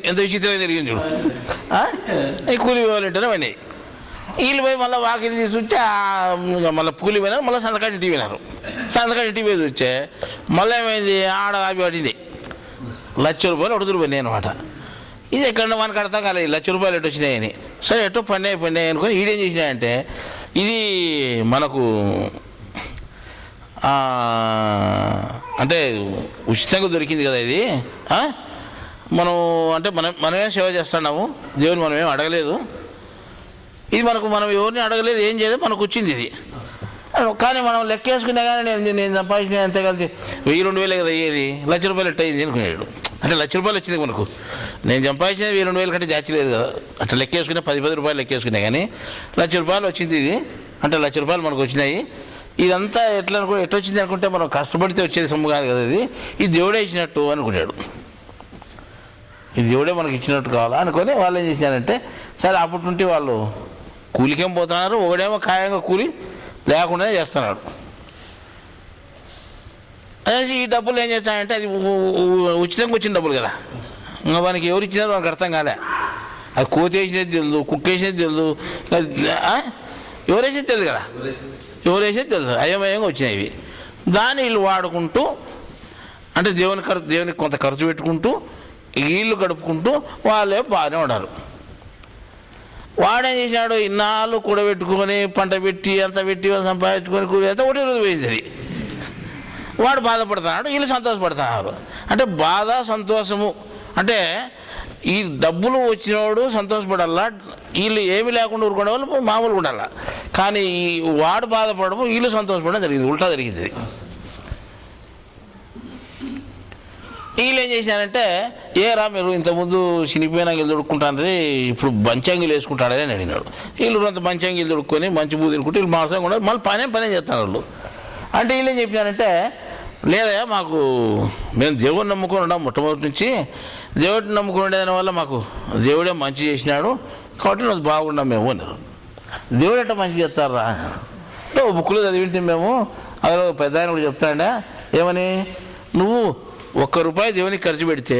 ఎంత విచిత్రంగా జరిగింది చూడు. ఈ కూలి పోయాలంటేనే పోయినాయి. వీళ్ళు పోయి మళ్ళీ వాకిలి తీసి వచ్చి మళ్ళీ కూలి పోయినారు. మళ్ళీ సంతకాడి ఇంటికి పోయినారు. సంతకాడి ఇంటికి పోయి వచ్చే మళ్ళీ ఏమైంది ఆడ ఆపి పడింది. 1,00,000 రూపాయలు ఒడుదురుపోయినాయి అనమాట. ఇది ఎక్కడ మనకు అర్థం కాలేదు 1,00,000 రూపాయలు ఎటు వచ్చినాయని. సరే ఎటో పడినాయి అనుకొని ఈడేం చేసినాయంటే ఇది మనకు అంటే ఉచితంగా దొరికింది కదా ఇది, మనం అంటే మనమే సేవ చేస్తున్నాము, దేవుని మనమేం అడగలేదు, ఇది మనం ఎవరిని అడగలేదు, ఏం చేయలేదు, మనకు వచ్చింది ఇది. కానీ మనం లెక్కేసుకునే కానీ నేను సంపాదించిన అంతే కలిసి 1000-2000 కదా అయ్యేది, ₹1,00,000 ఎట్ట అయింది అనుకున్నాడు. అంటే ₹1,00,000 వచ్చింది మనకు, నేను సంపాదించిన 1000-2000 కంటే జాచిలేదు కదా, అట్లా లెక్కేసుకునే ₹10 లెక్కేసుకునే కానీ ₹1,00,000 వచ్చింది ఇది. అంటే ₹1,00,000 మనకు వచ్చినాయి. ఇదంతా ఎట్లా వచ్చింది అనుకుంటే మనం కష్టపడితే వచ్చేది సొమ్ము కాదు కదా, ఇది దేవుడే ఇచ్చినట్టు అనుకున్నాడు. ఇది దేవుడే మనకి ఇచ్చినట్టు కావాలా అనుకొని వాళ్ళు ఏం చేసినారంటే, సరే అప్పటి నుండి వాళ్ళు కూలికేం పోతున్నారు, ఒకడేమో ఖాయంగా కూలి లేకుండానే చేస్తున్నాడు. అదే ఈ డబ్బులు ఏం చేస్తానంటే అది ఉచితంగా వచ్చిన డబ్బులు కదా, ఇంకా మనకి ఎవరు ఇచ్చినారో మనకు అర్థం కాలే. అది కోతి వేసినది తెలుదు, కుక్క వేసినది తెలుదు, ఎవరు వేసేది తెలుదు కదా, ఎవరు వేసేది తెలుసు, అయోమయంగా వచ్చినాయి ఇవి. దాన్ని వీళ్ళు వాడుకుంటూ అంటే దేవునికి కొంత ఖర్చు పెట్టుకుంటూ వీళ్ళు గడుపుకుంటూ వాళ్ళే బాగానే ఉన్నారు. వాడేం చేసినాడు, ఇన్నాళ్ళు కూడబెట్టుకొని పంట పెట్టి అంత పెట్టి సంపాదించుకొని కూలి అంతా ఒకటి రోజు పోయింది అది. వాడు బాధపడుతున్నాడు, వీళ్ళు సంతోషపడుతున్నారు. అంటే బాధ సంతోషము అంటే ఈ డబ్బులు వచ్చినవాడు సంతోషపడాలా, వీళ్ళు ఏమి లేకుండా ఊరుకునే వాళ్ళు మామూలుగా ఉండాల. కానీ వాడు బాధపడము, వీళ్ళు సంతోషపడడం జరిగింది, ఉల్టా జరిగింది. వీళ్ళు ఏం చేశానంటే, ఏరా మీరు ఇంతకుముందు చినిపోయినా గిల్లు దొడుక్కుంటానని ఇప్పుడు మంచంగిలు వేసుకుంటాడని అని అడిగినాడు. వీళ్ళు అంత మంచంగిలు దొడుక్కొని మంచి బూ తినుకుంటే వీళ్ళు మాంసం కూడా మళ్ళీ పనే చేస్తాను వాళ్ళు. అంటే వీళ్ళు ఏం చెప్పినారంటే, లేదా మేము దేవుడిని నమ్ముకొని ఉన్నాం, మొట్టమొదటి నుంచి దేవుడిని నమ్ముకొని ఉండేదాని వల్ల మాకు దేవుడే మంచి చేసినాడు కాబట్టి అది బాగున్నాం మేము అన్నారు. దేవుడు ఎట్లా మంచి చేస్తారా అంటే బుక్కులు చదివింటే మేము అందులో పెద్ద ఆయన కూడా చెప్తాడా, ఏమని నువ్వు ₹1 దేవునికి ఖర్చు పెడితే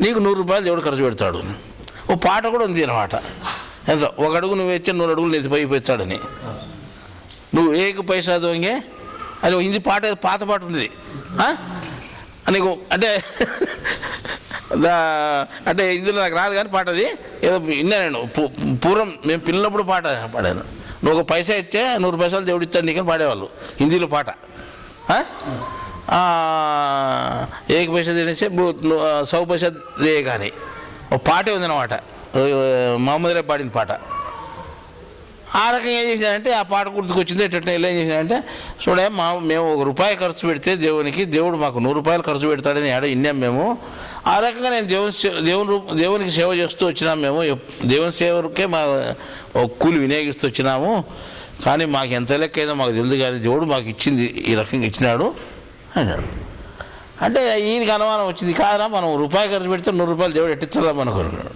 నీకు ₹100 దేవుడు ఖర్చు పెడతాడు. ఓ పాట కూడా ఉంది అన్నమాట, ఎంత 1 అడుగు నువ్వు ఇచ్చే 100 అడుగులు నెత్తి పైపెచ్చాడని. నువ్వు 1 పైసా దొంగే అది హిందీ పాట, పాత పాట ఉంది నీకు. అంటే ఇందులో నాకు రాదు కానీ పాట అది ఏదో విన్నా నేను పూర్వం మేము పిల్లప్పుడు పాడాను. నువ్వు 1 పైసా ఇచ్చే 100 పైసలు దేవుడు ఇస్తాడు నీకని పాడేవాళ్ళు హిందీలో పాట. 1 పైసా తినేసి 100 పైసా దే కానీ ఒక పాటే ఉందన్నమాట, మహమ్మద్ రే పాడిన పాట. ఆ రకంగా ఏం చేశానంటే ఆ పాట గుర్తుకొచ్చింది. ఎట్లా ఏం చేశానంటే, చూడే మేము ₹1 ఖర్చు పెడితే దేవుడు మాకు ₹100 ఖర్చు పెడతాడని ఇన్నాం మేము. ఆ రకంగా నేను దేవునికి సేవ చేస్తూ వచ్చినాము, మేము దేవుని సేవకే మా కూలి వినియోగిస్తూ వచ్చినాము. కానీ మాకు ఎంత లెక్క ఏదో మాకు తెలియదు, కానీ దేవుడు మాకు ఇచ్చింది ఈ రకంగా ఇచ్చినాడు అన్నాడు. అంటే ఈయనకి అనుమానం వచ్చింది, కాదా మనం ₹1 ఖర్చు పెడితే ₹100 దేవుడు ఎట్టించాలా అనుకున్నాడు.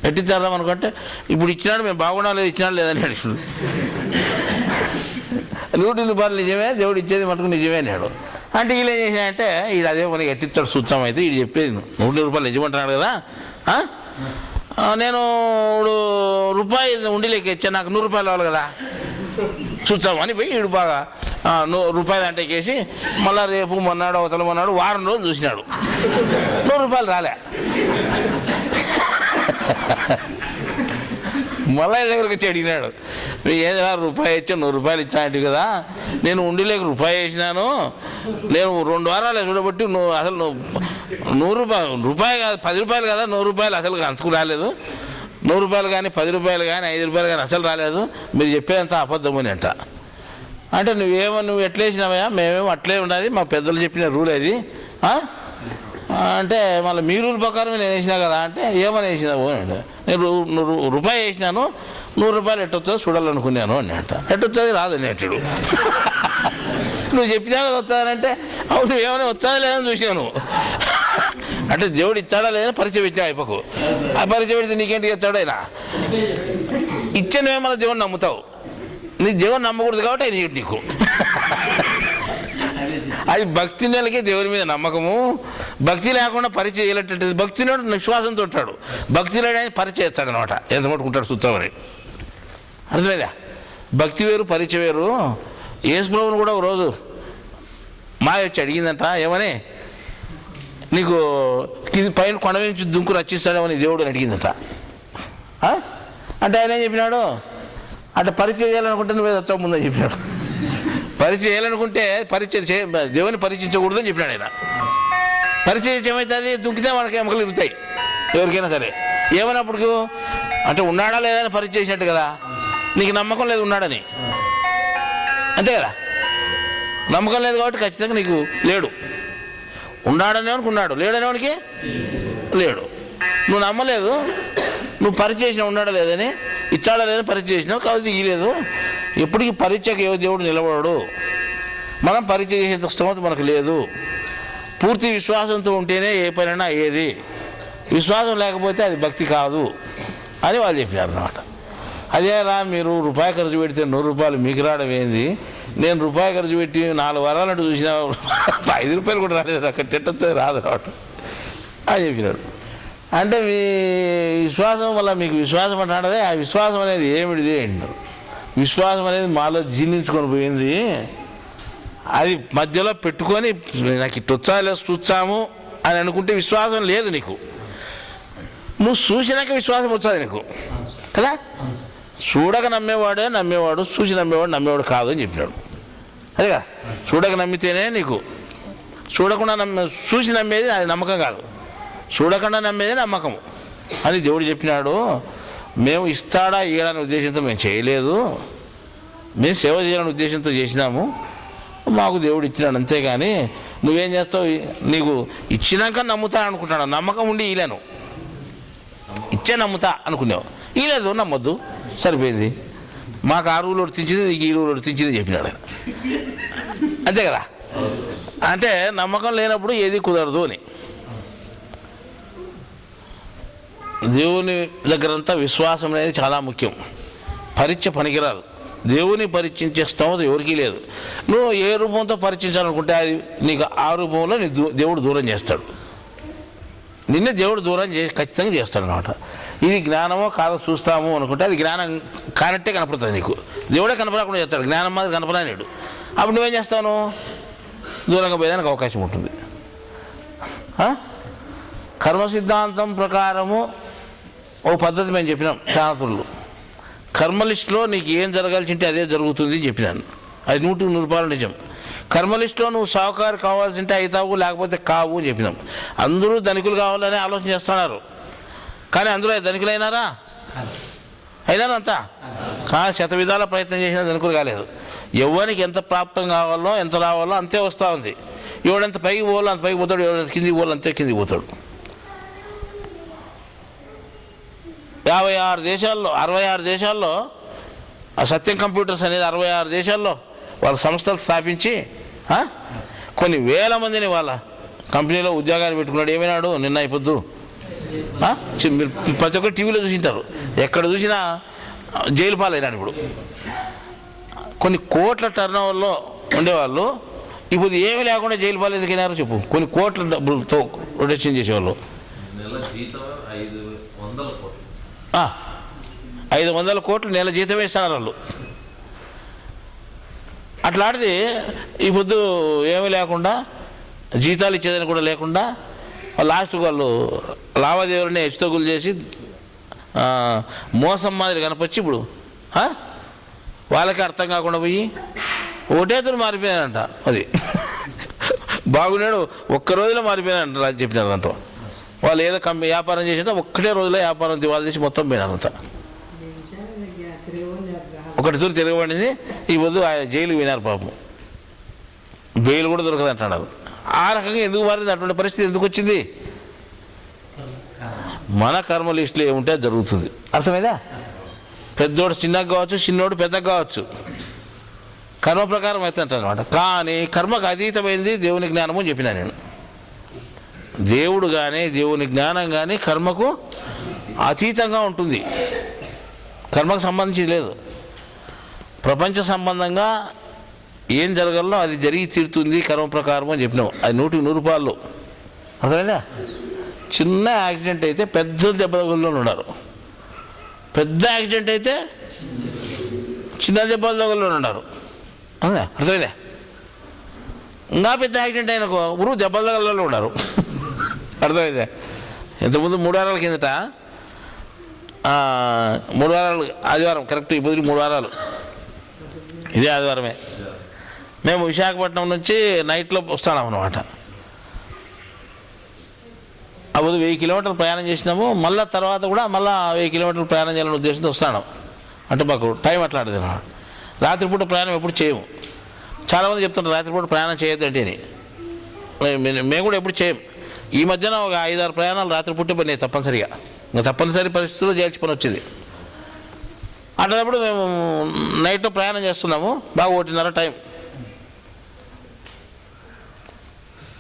ఎట్టించాదాం అనుకుంటే ఇప్పుడు ఇచ్చినాడు, మేము బాగుండాలి ఇచ్చినాడు లేదని అడిగాడు. ₹100 నిజమే, దేవుడు ఇచ్చేది మటుకు నిజమే అన్నాడు. అంటే వీళ్ళు ఏం చేసినాయంటే, వీడు అదే మనకి ఎట్టిస్తాడు చూస్తాం. అయితే వీడు చెప్పేది ₹100 నిజమంటున్నాడు కదా, నేను ₹1 ఉండిలేక ఇచ్చా, నాకు ₹100 కావాలి కదా చూస్తామని పోయి వీడు బాగా ₹100 అంటే కేసి మళ్ళీ రేపు మొన్నాడు అవతల మొన్నాడు వారం రోజులు చూసినాడు, ₹100 రాలే. మళ్ళీ దగ్గరకు వచ్చి అడిగినాడు, ఏదైనా ₹1 ఇచ్చా ₹100 ఇచ్చాంటి కదా, నేను ఉండిలేక ₹1 వేసినాను, నేను 2 వారాలు చూడబట్టి నువ్వు అసలు ₹100 కాదు ₹10 కదా, ₹100 అసలు అంతకు రాలేదు, ₹100 కానీ ₹10 కానీ ₹5 కానీ అసలు రాలేదు, మీరు చెప్పేదంతా అబద్ధమని అంట. అంటే నువ్వు ఎట్లా వేసినావయ్యా, మేమేమో అట్లే ఉండాలి, మా పెద్దలు చెప్పిన రూల్ అది అంటే మళ్ళీ మీ రూల్ ప్రకారం నేను వేసినా కదా అంటే, ఏమని వేసినావు అంటే, నేను ₹1 వేసినాను, ₹100 ఎట్టొస్తుందో చూడాలనుకున్నాను అని అంట. ఎట్టొస్తుంది రాదు నేటుడు, నువ్వు చెప్పినా కదా వస్తుందనంటే, అవును నువ్వేమైనా వస్తుందా లేదని చూసాను. అంటే దేవుడు ఇచ్చాడా లేదని పరిచయం పెట్టినా అయిపోకు, ఆ పరిచయం పెడితే నీకేంటి ఇచ్చాడు ఆయన ఇచ్చే, నువ్వేమన్నా దేవుడిని నమ్ముతావు, నీ దేవుడిని నమ్మకూడదు కాబట్టి ఆయన నీకు. అది భక్తి నెలకి దేవుని మీద నమ్మకము, భక్తి లేకుండా పరిచయం చేయలేటట్టు. భక్తి నాడు విశ్వాసంతో ఉంటాడు, భక్తి లేడని పరిచయం చేస్తాడు అనమాట, ఎంత పట్టుకుంటాడు చూస్తామని. అర్థమైందా? భక్తి వేరు పరిచయం వేరు. యేసు ప్రభువును కూడా ఒకరోజు మాయ వచ్చి అడిగిందంట, ఏమని నీకు ఇది పైన కొండ నుంచి దుంకు రచిస్తాడేమని దేవుడు అని అడిగిందంట. అంటే ఆయన ఏం చెప్పినాడు, అంటే పరిచయం చేయాలనుకుంటే నువ్వే వచ్చావు ముందని చెప్పినాడు. పరిచయం చేయాలనుకుంటే పరిచయం దేవుని పరిచయించకూడదని చెప్పినాడు ఆయన. పరిచయం ఏమవుతుంది? దుంకితే మనకి ఎముకలు ఇరుతాయి ఎవరికైనా సరే. ఏమన్నప్పుడు అంటే ఉన్నాడా లేదా అని పరిచయం చేసినట్టు కదా. నీకు నమ్మకం లేదు ఉన్నాడని, అంతే కదా. నమ్మకం లేదు కాబట్టి ఖచ్చితంగా నీకు లేడు. ఉన్నాడనేవానికి ఉన్నాడు, లేడనేవానికి లేడు. నువ్వు నమ్మలేదు, నువ్వు పరిచయం చేసినావు ఉన్నాడా లేదని, ఇచ్చాడా లేదని పరిచయం చేసినావు కాబట్టి ఇయ్యలేదు. ఎప్పటికీ పరిచయకు ఏ దేవుడు నిలబడడు. మనం పరిచయం చేసే స్తోమత మనకు లేదు. పూర్తి విశ్వాసంతో ఉంటేనే ఏ పనైనా అయ్యేది. విశ్వాసం లేకపోతే అది భక్తి కాదు అని వాళ్ళు చెప్పారు అన్నమాట. అదేరా మీరు రూపాయి ఖర్చు పెడితే 100 రూపాయలు మీకు రావడం ఏంది? నేను రూపాయి ఖర్చు పెట్టి 4 వారాలంటూ చూసినా 5 రూపాయలు కూడా రాలేదు, అక్కడ తిట్టతో రాదు రావటం అని చెప్పినాడు. అంటే మీ విశ్వాసం వల్ల మీకు విశ్వాసం అంటాడే, ఆ విశ్వాసం అనేది ఏమిటిది అంటారు. విశ్వాసం అనేది మాలో జీర్ణించుకొని పోయింది. అది మధ్యలో పెట్టుకొని నాకు ఇటు వచ్చాలో చూచాము అని అనుకుంటే విశ్వాసం లేదు నీకు. నువ్వు చూసినాక విశ్వాసం వచ్చాది నీకు కదా. చూడక నమ్మేవాడే నమ్మేవాడు, చూసి నమ్మేవాడు కాదు అని చెప్పినాడు. అదేగా, చూడక నమ్మితేనే నీకు, చూడకుండా చూసి నమ్మేది అది నమ్మకం కాదు, చూడకుండా నమ్మేది నమ్మకము అని దేవుడు చెప్పినాడు. మేము ఇస్తాడా ఇయ్యాలనే ఉద్దేశంతో మేము చేయలేదు, మేము సేవ చేయాలనే ఉద్దేశంతో చేసినాము. మాకు దేవుడు ఇచ్చినాడు అంతేగాని నువ్వేం చేస్తావు? నీకు ఇచ్చినాక నమ్ముతా అనుకుంటున్నాడు. నమ్మకం ఉండి ఇయ్యలేను, ఇచ్చే నమ్ముతా అనుకున్నావు, ఇయ్యలేదు, నమ్మొద్దు, సరిపోయింది. మాకు ఆ రూలు వర్తించింది, నీకు ఈ రూలు వర్తించింది చెప్పినాడు ఆయన. అంతే కదా. అంటే నమ్మకం లేనప్పుడు ఏది కుదరదు అని. దేవుని దగ్గరంతా విశ్వాసం అనేది చాలా ముఖ్యం. పరీక్ష పనికిరాదు. దేవుని పరీక్షించే స్తోమత ఎవరికీ లేదు. నువ్వు ఏ రూపంతో పరీక్షించాలనుకుంటే అది నీకు ఆ రూపంలో నీ దేవుడు దూరం చేస్తాడు. నిన్నే దేవుడు దూరం ఖచ్చితంగా చేస్తాడు అనమాట. ఇది జ్ఞానమో కాదో చూస్తాము అనుకుంటే అది జ్ఞానం కానట్టే కనపడుతుంది నీకు. దేవుడే కనపడకుండా చేస్తాడు, జ్ఞానం మాది కనపడలేడు. అప్పుడు నువ్వేం చేస్తావు? దూరంగా పోయేదానికి అవకాశం ఉంటుంది. కర్మ సిద్ధాంతం ప్రకారము ఓ పద్ధతి మేము చెప్పినాం శాస్త్రులు. కర్మ లిస్టులో నీకు ఏం జరగాల్సి ఉంటే అదే జరుగుతుంది అని చెప్పినాను. అది 100% నిజం. కర్మ లిస్టులో నువ్వు సావుకారు కావాల్సి ఉంటే అవుతావు, లేకపోతే కావు అని చెప్పినాం. అందరూ ధనికులు కావాలని ఆలోచన చేస్తున్నారు, కానీ అందరూ ధనికులైనారా? అయినారు అంతా శత విధాల ప్రయత్నం చేసినా ధనికులు కాలేదు. ఎవరికి ఎంత ప్రాప్తం కావాలో ఎంత రావాలో అంతే వస్తూ ఉంది. ఎవడంత పైకి పోవాలో అంత పైకి పోతాడు, ఎవడంత కిందికి పోవాలో అంతే కిందికి పోతాడు. 56 దేశాల్లో 66 దేశాల్లో ఆ సత్యం కంప్యూటర్స్ అనేది 66 దేశాల్లో వాళ్ళ సంస్థలు స్థాపించి కొన్ని వేల మందిని వాళ్ళ కంపెనీలో ఉద్యోగాలు పెట్టుకున్నాడు. ఏమైనాడు నిన్న అయిపోద్దు. ప్రతి ఒక్కరు టీవీలో చూసింటారు, ఎక్కడ చూసినా జైలు పాలైనాడు. ఇప్పుడు కొన్ని కోట్ల టర్నోవర్లో ఉండేవాళ్ళు ఇప్పుడు ఏమీ లేకుండా జైలు పాలు ఎందుకైనారో చెప్పు. కొన్ని కోట్ల డబ్బులతో రొటేషన్ చేసేవాళ్ళు 500 కోట్లు నెల జీతం వేస్తున్నారు వాళ్ళు. అట్లాంటిది ఈ పొద్దు ఏమీ లేకుండా జీతాలు ఇచ్చేదని కూడా లేకుండా లాస్ట్కి వాళ్ళు లావాదేవీలని హెచ్చుతగ్గులు చేసి మోసం మాదిరి కనపచ్చి ఇప్పుడు వాళ్ళకి అర్థం కాకుండా పోయి ఒకటేతులు మారిపోయానంట. అది బాగున్నాడు, ఒక్క రోజులో మారిపోయానంట అని చెప్పినారంట. వాళ్ళు ఏదో వ్యాపారం చేసింటే ఒక్కటే రోజులో వ్యాపారం దివాళ చేసి మొత్తం పోయినారంట. ఒకటి తూరు తిరగబడింది. ఈ వద్దు జైలు పోయినారు పాపం, బెయిల్ కూడా దొరకదు అంటున్నారు. ఆ రకంగా ఎందుకు మారింది? అటువంటి పరిస్థితి ఎందుకు వచ్చింది? మన కర్మ లిస్టులో ఏముంటే జరుగుతుంది. అర్థమైందా? పెద్దోడు చిన్నగా కావచ్చు, చిన్నోడు పెద్దగా కావచ్చు, కర్మ ప్రకారం అవుతుంట అనమాట. కానీ కర్మకు అతీతమైంది దేవుని జ్ఞానము అని చెప్పినా నేను. దేవుడు కానీ దేవుని జ్ఞానం కానీ కర్మకు అతీతంగా ఉంటుంది, కర్మకు సంబంధించి లేదు. ప్రపంచ సంబంధంగా ఏం జరగాలో అది జరిగి తీరుతుంది కర్మ ప్రకారం అని చెప్పినాం. అది 100% అర్థమైందా? చిన్న యాక్సిడెంట్ అయితే పెద్ద దెబ్బలు ఉన్నారు, పెద్ద యాక్సిడెంట్ అయితే చిన్న దెబ్బల దగ్గరలో ఉన్నారు. అవునా? అర్థమైందా? ఇంకా పెద్ద యాక్సిడెంట్ అయిన ఊరు దెబ్బల దగ్గరలో ఉన్నారు. అర్థమైందా? ఇంతకుముందు 3 వారాల కిందట 3 వారాలు ఆదివారం కరెక్ట్, ఇప్పుడు 3 వారాలు ఇదే ఆదివారమే మేము విశాఖపట్నం నుంచి నైట్లో వస్తాం అన్నమాట. అప్పుడు 1000 కిలోమీటర్లు ప్రయాణం చేసినాము. మళ్ళీ తర్వాత కూడా మళ్ళీ 1000 కిలోమీటర్లు ప్రయాణం చేయాలనే ఉద్దేశంతో వస్తాను. అంటే మాకు టైం అట్లాంటిది అన్నమాట. రాత్రిపూట ప్రయాణం ఎప్పుడు చేయము. చాలామంది చెప్తున్నారు రాత్రిపూట ప్రయాణం చేయొద్దంటే అని. మేము కూడా ఎప్పుడు చేయం. ఈ మధ్యన ఒక 5-6 ప్రయాణాలు రాత్రిపూటే పడినాయి తప్పనిసరిగా. ఇంకా తప్పనిసరి పరిస్థితుల్లో చేయాల్సి పని వచ్చింది. అట్లాంటప్పుడు మేము నైట్లో ప్రయాణం చేస్తున్నాము. బాగా 1:30 టైం.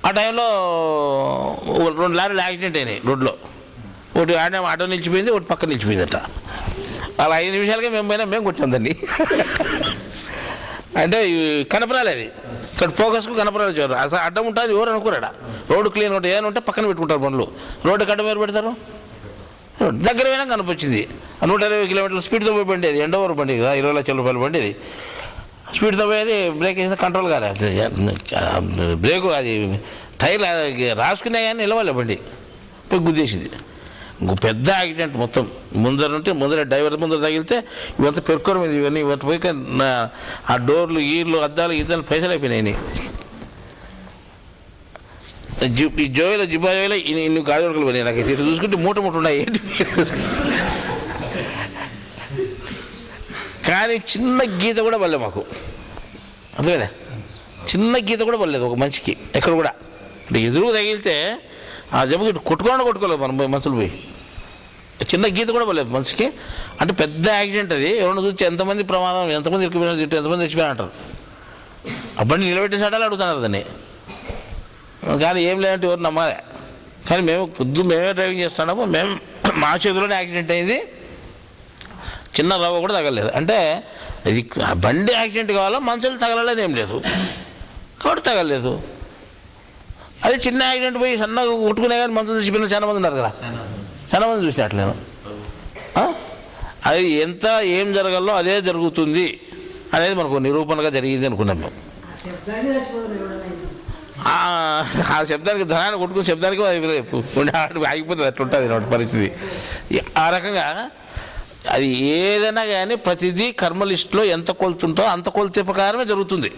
ఆ టైంలో 2 లారీలు యాక్సిడెంట్ అయినాయి రోడ్లో. ఒకటి ఆటో నిలిచిపోయింది, ఒకటి పక్కన నిలిచిపోయిందట. అలా 5 నిమిషాలకే మేము కొట్టాం దాన్ని. అంటే కనపరాలి, అది ఇక్కడ ఫోకస్కు కనపరాలి. చూడరు అసలు అడ్డం ఉంటుంది. ఎవరు అనుకోరాడా రోడ్డు క్లీన్ ఉంటుంది. ఏమైనా ఉంటే పక్కన పెట్టుకుంటారు బండ్లు. రోడ్డు అడ్డం ఎవరు పెడతారు? దగ్గర పోయినా కనిపించింది. 120 కిలోమీటర్ల స్పీడ్తో పోయి బండి. అది ఎండోవర్ బండి కదా, 20 లక్షల రూపాయల బండి. అది స్పీడ్తో పోయేది. బ్రేక్ వేసిన కంట్రోల్ కాలే. బ్రేకు అది టైర్ రాసుకునే కానీ నిలవాలి బండి. పోయి గుద్దేసింది. పెద్ద యాక్సిడెంట్ మొత్తం. ముందర డ్రైవర్ ముందర తగిలితే ఇవంతా పెరుకోరు మీద ఇవన్నీ ఇవంతా పోయి ఆ డోర్లు ఈర్లు అద్దాలు ఇద్దాలు పైసలు అయిపోయినాయి. ఈ జోయిలో జిబాయోలో ఇన్ని గాజులు పోయినాయి. నాకు ఇటు చూసుకుంటే మూట ఉన్నాయి. కానీ చిన్న గీత కూడా పడలేదు మాకు. అర్థమైనా? చిన్న గీత కూడా పడలేదు ఒక మనిషికి ఎక్కడ కూడా. అంటే ఎదురుగా తగిలితే ఆ దెబ్బకి కొట్టుకోలేదు మనం మనుషులు పోయి. చిన్న గీత కూడా పడలేదు మనిషికి. అంటే పెద్ద యాక్సిడెంట్ అది. ఎవరైనా చూసి ఎంతమంది ప్రమాదం, ఎంతమంది ఇరుక్కుపోయినా తిట్టు, ఎంతమంది చచ్చిపోయినంటారు. అప్పటి నిలబెట్టేసాడాలు అడుగుతున్నారు దాన్ని. కానీ ఏం లేదంటే ఎవరు నమ్మాలి. కానీ మేమే డ్రైవింగ్ చేస్తున్నాము. మా చేతిలోనే యాక్సిడెంట్ అయింది. చిన్న రవ్వ కూడా తగలేదు. అంటే ఇది బండి యాక్సిడెంట్ కావాలా, మనుషులు తగలని ఏం లేదు కాబట్టి తగలేదు. అది చిన్న యాక్సిడెంట్ పోయి సన్నగా కొట్టుకునే కానీ మనుషులు చచ్చిపోయిన చాలా మంది ఉన్నారు కదా. చాలా మంది చూసినట్లేను. అది ఎంత ఏం జరగాలో అదే జరుగుతుంది అనేది మనకు నిరూపణగా జరిగింది అనుకున్నాం మేము. ఆ శబ్దానికి ధనాన్ని కొట్టుకుని శబ్దానికి ఆగిపోతుంది. అట్లుంటుంది పరిస్థితి. ఆ రకంగా అది ఏదైనా కానీ ప్రతిదీ కర్మ లిస్టులో ఎంత కొలుతుంటో అంత కొలితే ప్రకారమే జరుగుతుంది.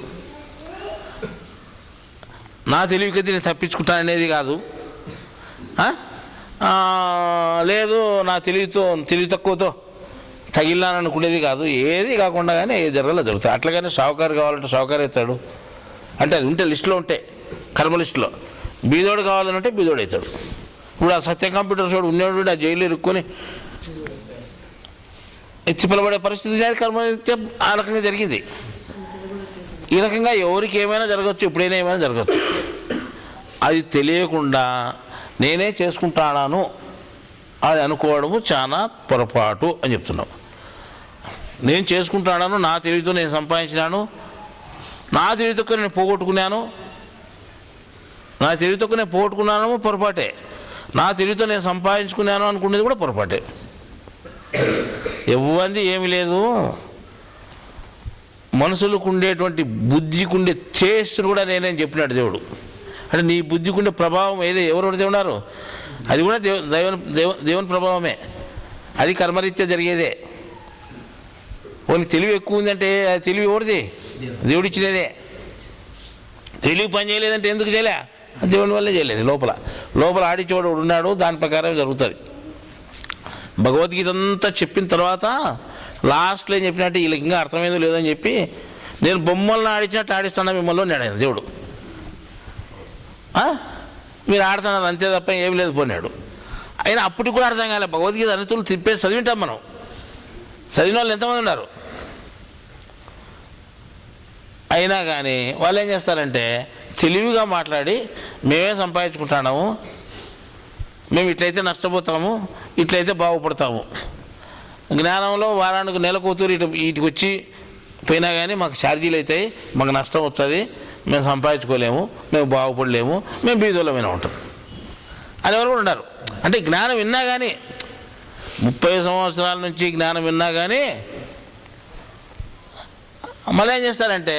నా తెలివికి నేను తప్పించుకుంటాననేది కాదు. లేదు నా తెలివి తక్కువతో తగిలినాననుకునేది కాదు. ఏది కాకుండా కానీ ఏది జరగాలో జరుగుతాయి. అట్లాగనే షావుకారు కావాలంటే షావుకారు అవుతాడు. అంటే అది ఉంటే లిస్టులో ఉంటే కర్మ లిస్టులో. బీదోడు కావాలంటే బీదోడు అవుతాడు. ఇప్పుడు ఆ సత్య కంప్యూటర్ చోడు ఉండేవాడు ఆ జైలు ఇరుక్కొని ఎత్తి పిలబడే పరిస్థితి కర్మ ఆ రకంగా జరిగింది. ఈ రకంగా ఎవరికి ఏమైనా జరగచ్చు, ఎప్పుడైనా ఏమైనా జరగచ్చు. అది తెలియకుండా నేనే చేసుకుంటాను అది అనుకోవడము చాలా పొరపాటు అని చెప్తున్నాం. నేను చేసుకుంటాను, నా తెలివితో నేను సంపాదించినాను, నా తెలివితో నేను పోగొట్టుకున్నాను, నా తెలివితో నేను పోగొట్టుకున్నాను పొరపాటే. నా తెలివితో నేను సంపాదించుకున్నాను అనుకునేది కూడా పొరపాటే. ఎవరిది ఏమి లేదు. మనుషులకు ఉండేటువంటి బుద్ధికి ఉండే చేస్తులు కూడా నేనేం చెప్పినాడు దేవుడు. అంటే నీ బుద్ధికి ఉండే ప్రభావం ఏదో ఎవరు ఉన్నారు అది కూడా దేవుని ప్రభావమే. అది కర్మరీత్యా జరిగేదే. వాళ్ళకి తెలివి ఎక్కువ ఉందంటే అది తెలివి ఎవరిది? దేవుడిచ్చినదే. తెలివి పని చేయలేదంటే ఎందుకు చేయలే? దేవుని వల్లే చేయలేదు. లోపల ఆడిచోడు ఉన్నాడు, దాని ప్రకారం జరుగుతుంది. భగవద్గీత అంతా చెప్పిన తర్వాత లాస్ట్లో ఏం చెప్పినట్టు వీళ్ళకి ఇంకా అర్థమైందో లేదని చెప్పి నేను బొమ్మలను ఆడించినట్టు ఆడిస్తాను మిమ్మల్ని అన్నాడు ఆయన దేవుడు. మీరు ఆడుతున్నారు అంతే తప్ప ఏమి లేదు పోనాడు. అయినా అప్పటికి కూడా అర్థం కాలే. భగవద్గీత అనితులు తిప్పేసి చదివింటాం మనం. చదివిన వాళ్ళు ఎంతమంది ఉన్నారు? అయినా కానీ వాళ్ళు ఏం చేస్తారంటే తెలివిగా మాట్లాడి మేమే సంపాదించుకుంటున్నాము, మేము ఇట్లయితే నష్టపోతాము, ఇట్లయితే బాగుపడతాము. జ్ఞానంలో వారానికి నెలకూతురు వీటికి వచ్చి పోయినా కానీ మాకు ఛార్జీలు అవుతాయి, మాకు నష్టం వస్తుంది, మేము సంపాదించుకోలేము, మేము బాగుపడలేము, మేము బీదోళమైన ఉంటాం అనేవారు కూడా ఉన్నారు. అంటే జ్ఞానం విన్నా కానీ 30 సంవత్సరాల నుంచి జ్ఞానం విన్నా కానీ మళ్ళీ ఏం చేస్తారంటే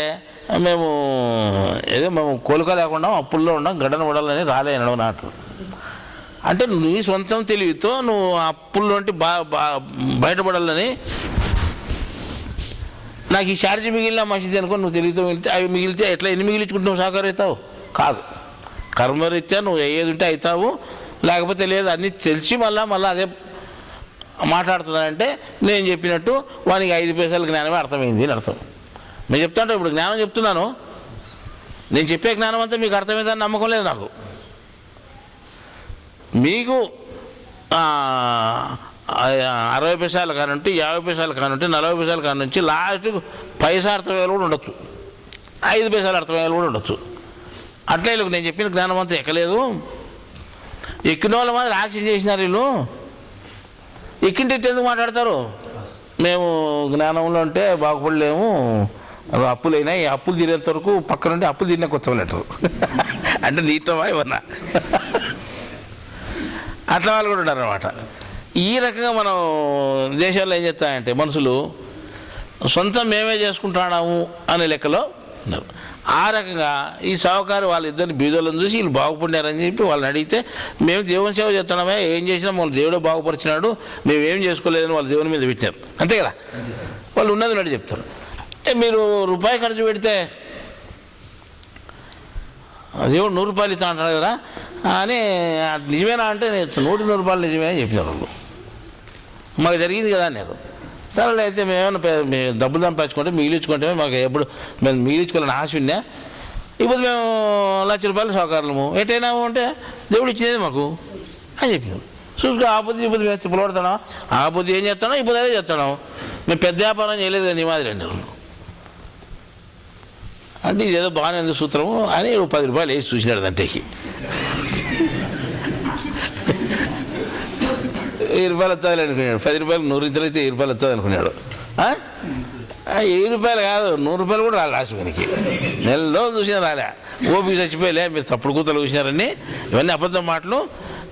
మేము కోలుకోలేకుండా అప్పుల్లో ఉన్నాం, గడ్డన పడాలని రాలేనడం నాటు. అంటే నీ సొంతం తెలివితో నువ్వు అప్పుల్లో బయటపడాలని నాకు ఈ ఛార్జీ మిగిలిన మంచిది అనుకో, నువ్వు తెలివితో మిగిలితే అవి మిగిలితే ఎట్లా ఎన్ని మిగిలించుకుంటున్నావు సహకారం అవుతావు కాదు. కర్మరీత్యా నువ్వు ఏది ఉంటే అవుతావు, లేకపోతే లేదు. అన్నీ తెలిసి మళ్ళీ అదే మాట్లాడుతున్నానంటే నేను చెప్పినట్టు వానికి 5 పైసల జ్ఞానమే అర్థమైంది అని అర్థం. నేను చెప్తాను ఇప్పుడు జ్ఞానం చెప్తున్నాను, నేను చెప్పే జ్ఞానం అంతా మీకు అర్థమైందని నమ్మకం లేదు నాకు. మీకు 60 పైసలు కానుంటే 50 పైసలు కానుంటే 40 పైసలు కానుంచి లాస్ట్ పైసా అర్థమయ్యేలు కూడా ఉండొచ్చు, 5 పైసలు అర్థమయ్యేలు కూడా ఉండొచ్చు. అట్లే వీళ్ళకి నేను చెప్పిన జ్ఞానం అంతా ఎక్కలేదు. ఎక్కిన వాళ్ళ మాదిరి యాక్షన్ చేసినారు వీళ్ళు. ఎక్కింటే ఎందుకు మాట్లాడతారు? మేము జ్ఞానంలో ఉంటే బాగుపడలేము, అప్పులైనా ఈ అప్పులు తీరేంత వరకు పక్కనుంటే అప్పులు తీరినా కొత్త లెటరు అంటే నీటమా ఇవన్నా అట్లా వాళ్ళు కూడా ఉన్నారన్నమాట. ఈ రకంగా మనం దేశాల్లో ఏం చేస్తాయంటే మనుషులు సొంతం మేమే చేసుకుంటున్నాము అనే లెక్కలో ఉన్నారు. ఆ రకంగా ఈ సావుకారు వాళ్ళిద్దరిని బీదోళ్ళని చూసి వీళ్ళు బాగుపడినారని చెప్పి వాళ్ళని అడిగితే మేము దేవుని సేవ చేస్తున్నామే, ఏం చేసినా మమ్మల్ని దేవుడే బాగుపరిచినాడు, మేమేం చేసుకోలేదని వాళ్ళు దేవుని మీద పెట్టినారు. అంతే కదా, వాళ్ళు ఉన్నది నడి చెప్తారు. మీరు రూపాయి ఖర్చు పెడితే దేవుడు 100 రూపాయలు ఇస్తా అంటాడు కదా అని, నిజమేనా అంటే 100 రూపాయలు నిజమే అని చెప్పినారు వాళ్ళు. మాకు జరిగింది కదా అన్నారు. సరే అయితే మేమేమన్నా డబ్బులు సంపాదించుకుంటే మిగిలించుకుంటే మాకు ఎప్పుడు మేము మిగిలించుకోవాలని ఆశ ఉన్నా, ఇప్పుడు మేము 1,00,000 రూపాయలు సహకారులము ఎటైనా అంటే దేవుడు ఇచ్చినది మాకు అని చెప్పినాం. చూసుకో ఆపొద్దు ఇప్పుడు మేము తిప్పబడతాం, ఆపొద్దు ఏం చేస్తానో ఇప్పుడు అదే చేస్తాం, మేము పెద్ద వ్యాపారం చేయలేదు నీ మాదిరి అన్నారు. అంటే ఇదేదో బాగానే ఉంది సూత్రము అని 10 రూపాయలు వేసి చూసినాడు దంటేకి. 10 రూపాయలు వచ్చాలి అనుకున్నాడు, 10 రూపాయలు 100 ఇద్దరు అయితే 10 రూపాయలు వచ్చాది అనుకున్నాడు. 7 రూపాయలు కాదు 100 రూపాయలు కూడా రాలే లాస్ట్కి. నెలలో చూసినా రాలే, ఓపిక చచ్చిపోయలే మీరు తప్పుడు కూతలు చూసినారని. ఇవన్నీ అబద్ధం మాటలు.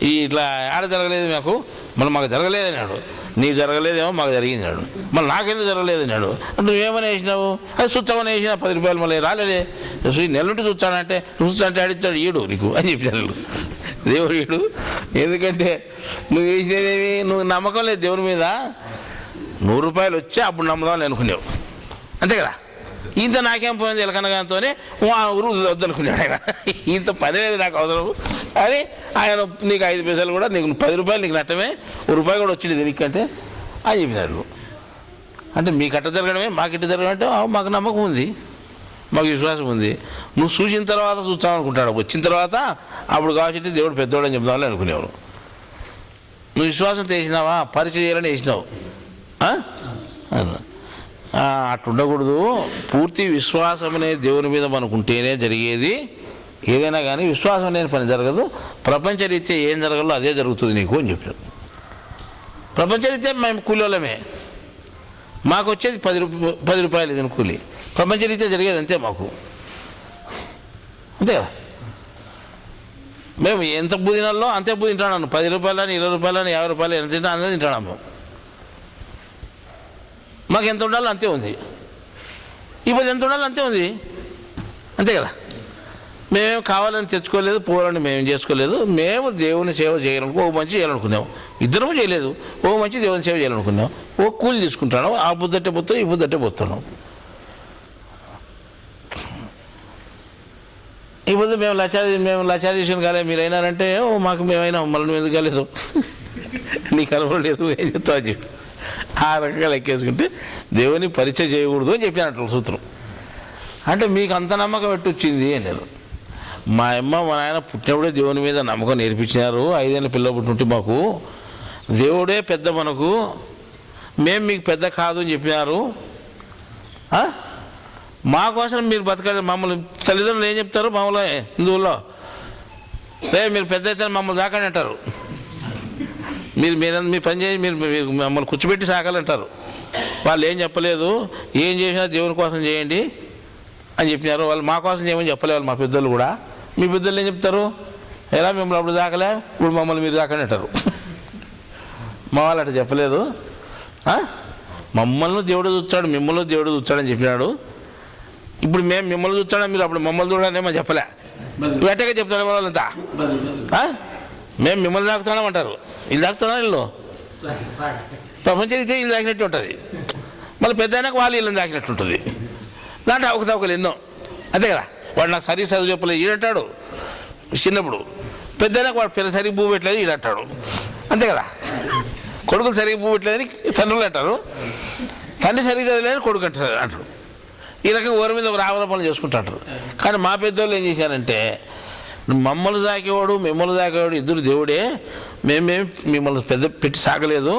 ఇట్లా ఆడ జరగలేదు మాకు, మళ్ళీ మాకు జరగలేదు అన్నాడు. నీకు జరగలేదేమో మాకు జరిగిందాడు, మళ్ళీ నాకెందుకు జరగలేదు అన్నాడు. అంటే నువ్వేమని వేసినావు? అది చూస్తామని వేసినా 10 రూపాయలు మళ్ళీ రాలేదే, నెల్లుంటి చూస్తానంటే చూస్తానంటే ఆడిస్తాడు ఈడు నీకు అని చెప్పాను. దేవుడు ఈడు, ఎందుకంటే నువ్వు వేసినదేమి, నువ్వు నమ్మకం లేదు దేవుని మీద. 100 రూపాయలు వచ్చి అప్పుడు నమ్మదామని అనుకునేవు, అంతే కదా. ఇంత నాకేం పోయింది ఎలకనగానే ఊరు వద్దనుకున్నాడు ఆయన. ఇంత పని లేదు నాకు అవసరం అని ఆయన నీకు 5 పైసలు కూడా నీకు 10 రూపాయలు నీకు నట్టమే, 1 రూపాయి కూడా వచ్చింది దీనికంటే అని చెప్పినారు. అంటే మీకు అట్ట జరగడమే మాకు ఇట్ట జరగడం అంటే మాకు నమ్మకం ఉంది, మాకు విశ్వాసం ఉంది. నువ్వు చూసిన తర్వాత చూస్తామనుకుంటాడు, వచ్చిన తర్వాత అప్పుడు కావచ్చు దేవుడు పెద్దవాడు అని చెప్దామని అనుకునేవాడు. నువ్వు విశ్వాసం చేసినావా, పరిచయం చేయాలని వేసినావు. అట్లుండకూడదు. పూర్తి విశ్వాసం అనేది దేవుని మీద మనకుంటేనే జరిగేది ఏదైనా కానీ. విశ్వాసం లేని పని జరగదు. ప్రపంచరీత్యా ఏం జరగాలో అదే జరుగుతుంది నీకు అని చెప్పారు. ప్రపంచరీత్యా మేము కూలీలమే, మాకు వచ్చేది 10 రూపాయలు ఇది కూలి. ప్రపంచరీత్యా జరిగేది అంతే మాకు, అంతే కదా. మేము ఎంత బుదినాల్లో అంతే బుద్ధి తింటాను. 10 రూపాయలని 20 రూపాయలని 50 రూపాయలు ఎంత తింటా అంతే తింటాము మేము. మాకు ఎంత ఉండాలో అంతే ఉంది, ఇప్పుడు ఎంత ఉండాలో అంతే ఉంది, అంతే కదా. మేమేం కావాలని తెచ్చుకోలేదు, పోవాలని మేమేం చేసుకోలేదు. మేము దేవుని సేవ చేయాలనుకో ఓ మంచి చేయాలనుకున్నాము, ఇద్దరము చేయలేదు. ఓ మంచి దేవుని సేవ చేయాలనుకున్నాం, ఓ కూలి తీసుకుంటాను. ఆ బుద్ధట్టే పోతాం, ఈ బుద్ధట్టే పోతున్నాం. ఇప్పుడు మేము లక్షాధీశం కాలేదు మీరు అయినారంటే ఓ మాకు మేమైనా మళ్ళీ ఎందుకు కాలేదు, నీకు అనుభవం లేదు ఏం చెప్తావు అని చెప్పి ఆ రకంగా లెక్కేసుకుంటే దేవుని పరిచయం చేయకూడదు అని చెప్పినట్లు సూత్రం. అంటే మీకు అంత నమ్మకం పెట్టొచ్చింది అని లేదు. మా అమ్మ మా నాయన పుట్టినప్పుడే దేవుని మీద నమ్మకం నేర్పించినారు. 5 ఏళ్ళ పిల్ల పుట్టినట్టు మాకు దేవుడే పెద్ద, మనకు మేము మీకు పెద్ద కాదు అని చెప్పినారు. మా కోసం మీరు బతకాలి. మమ్మల్ని తల్లిదండ్రులు ఏం చెప్తారు మామూలుగా హిందువుల్లో, మీరు పెద్ద అయితే మమ్మల్ని దాకాని అంటారు. మీరు మీ పని చేసి మీరు మమ్మల్ని కూర్చోబెట్టి సాగాలంటారు. వాళ్ళు ఏం చెప్పలేదు, ఏం చేసినా దేవుని కోసం చేయండి అని చెప్పినారు. వాళ్ళు మా కోసం చేయమని చెప్పలేదు వాళ్ళు, మా పెద్దలు కూడా. మీ పెద్దలు ఏం చెప్తారు, ఎలా మిమ్మల్ని అప్పుడు దాకలే ఇప్పుడు మమ్మల్ని మీరు దాకని అంటారు. మా వాళ్ళు అట్లా చెప్పలేదు. మమ్మల్ని దేవుడు చూస్తాడు, మిమ్మల్ని దేవుడు చూస్తాడని చెప్పినాడు. ఇప్పుడు మేము మిమ్మల్ని చూస్తాడా, మీరు అప్పుడు మమ్మల్ని చూడాలేమో చెప్పలే. వెంటగా చెప్తాడు వాళ్ళంతా, మేము మిమ్మల్ని దాకుతామంటారు. వీళ్ళు దాకుతున్నా వీళ్ళు ప్రపంచానికి వీళ్ళు తాకినట్టు ఉంటుంది. మళ్ళీ పెద్ద అయినాక వాళ్ళు ఇళ్ళని తాకినట్టుంటుంది. దాంట్లో అవకతవకలు ఎన్నో, అంతే కదా. వాడు నాకు సరిగ్గా చదువు చెప్పలేదు ఈడంటాడు చిన్నప్పుడు, పెద్ద అయినాక వాడు పిల్లలు సరిగ్గా పువ్వు పెట్టలేదు ఈడంటాడు, అంతే కదా. కొడుకులు సరిగ్గా పువ్వు పెట్టలేదని తండ్రులు అంటారు, తండ్రి సరిగ్గా చదివలేదని కొడుకు అంటారు. ఈ రకంగా ఓరి మీద ఒక రావణ పనులు చేసుకుంటారు. కానీ మా పెద్దోళ్ళు ఏం చేశారంటే, మమ్మల్ని సాకేవాడు మిమ్మల్ని సాకేవాడు ఇద్దరు దేవుడే, మేమేం మిమ్మల్ని పెద్ద పెట్టి సాగలేదు,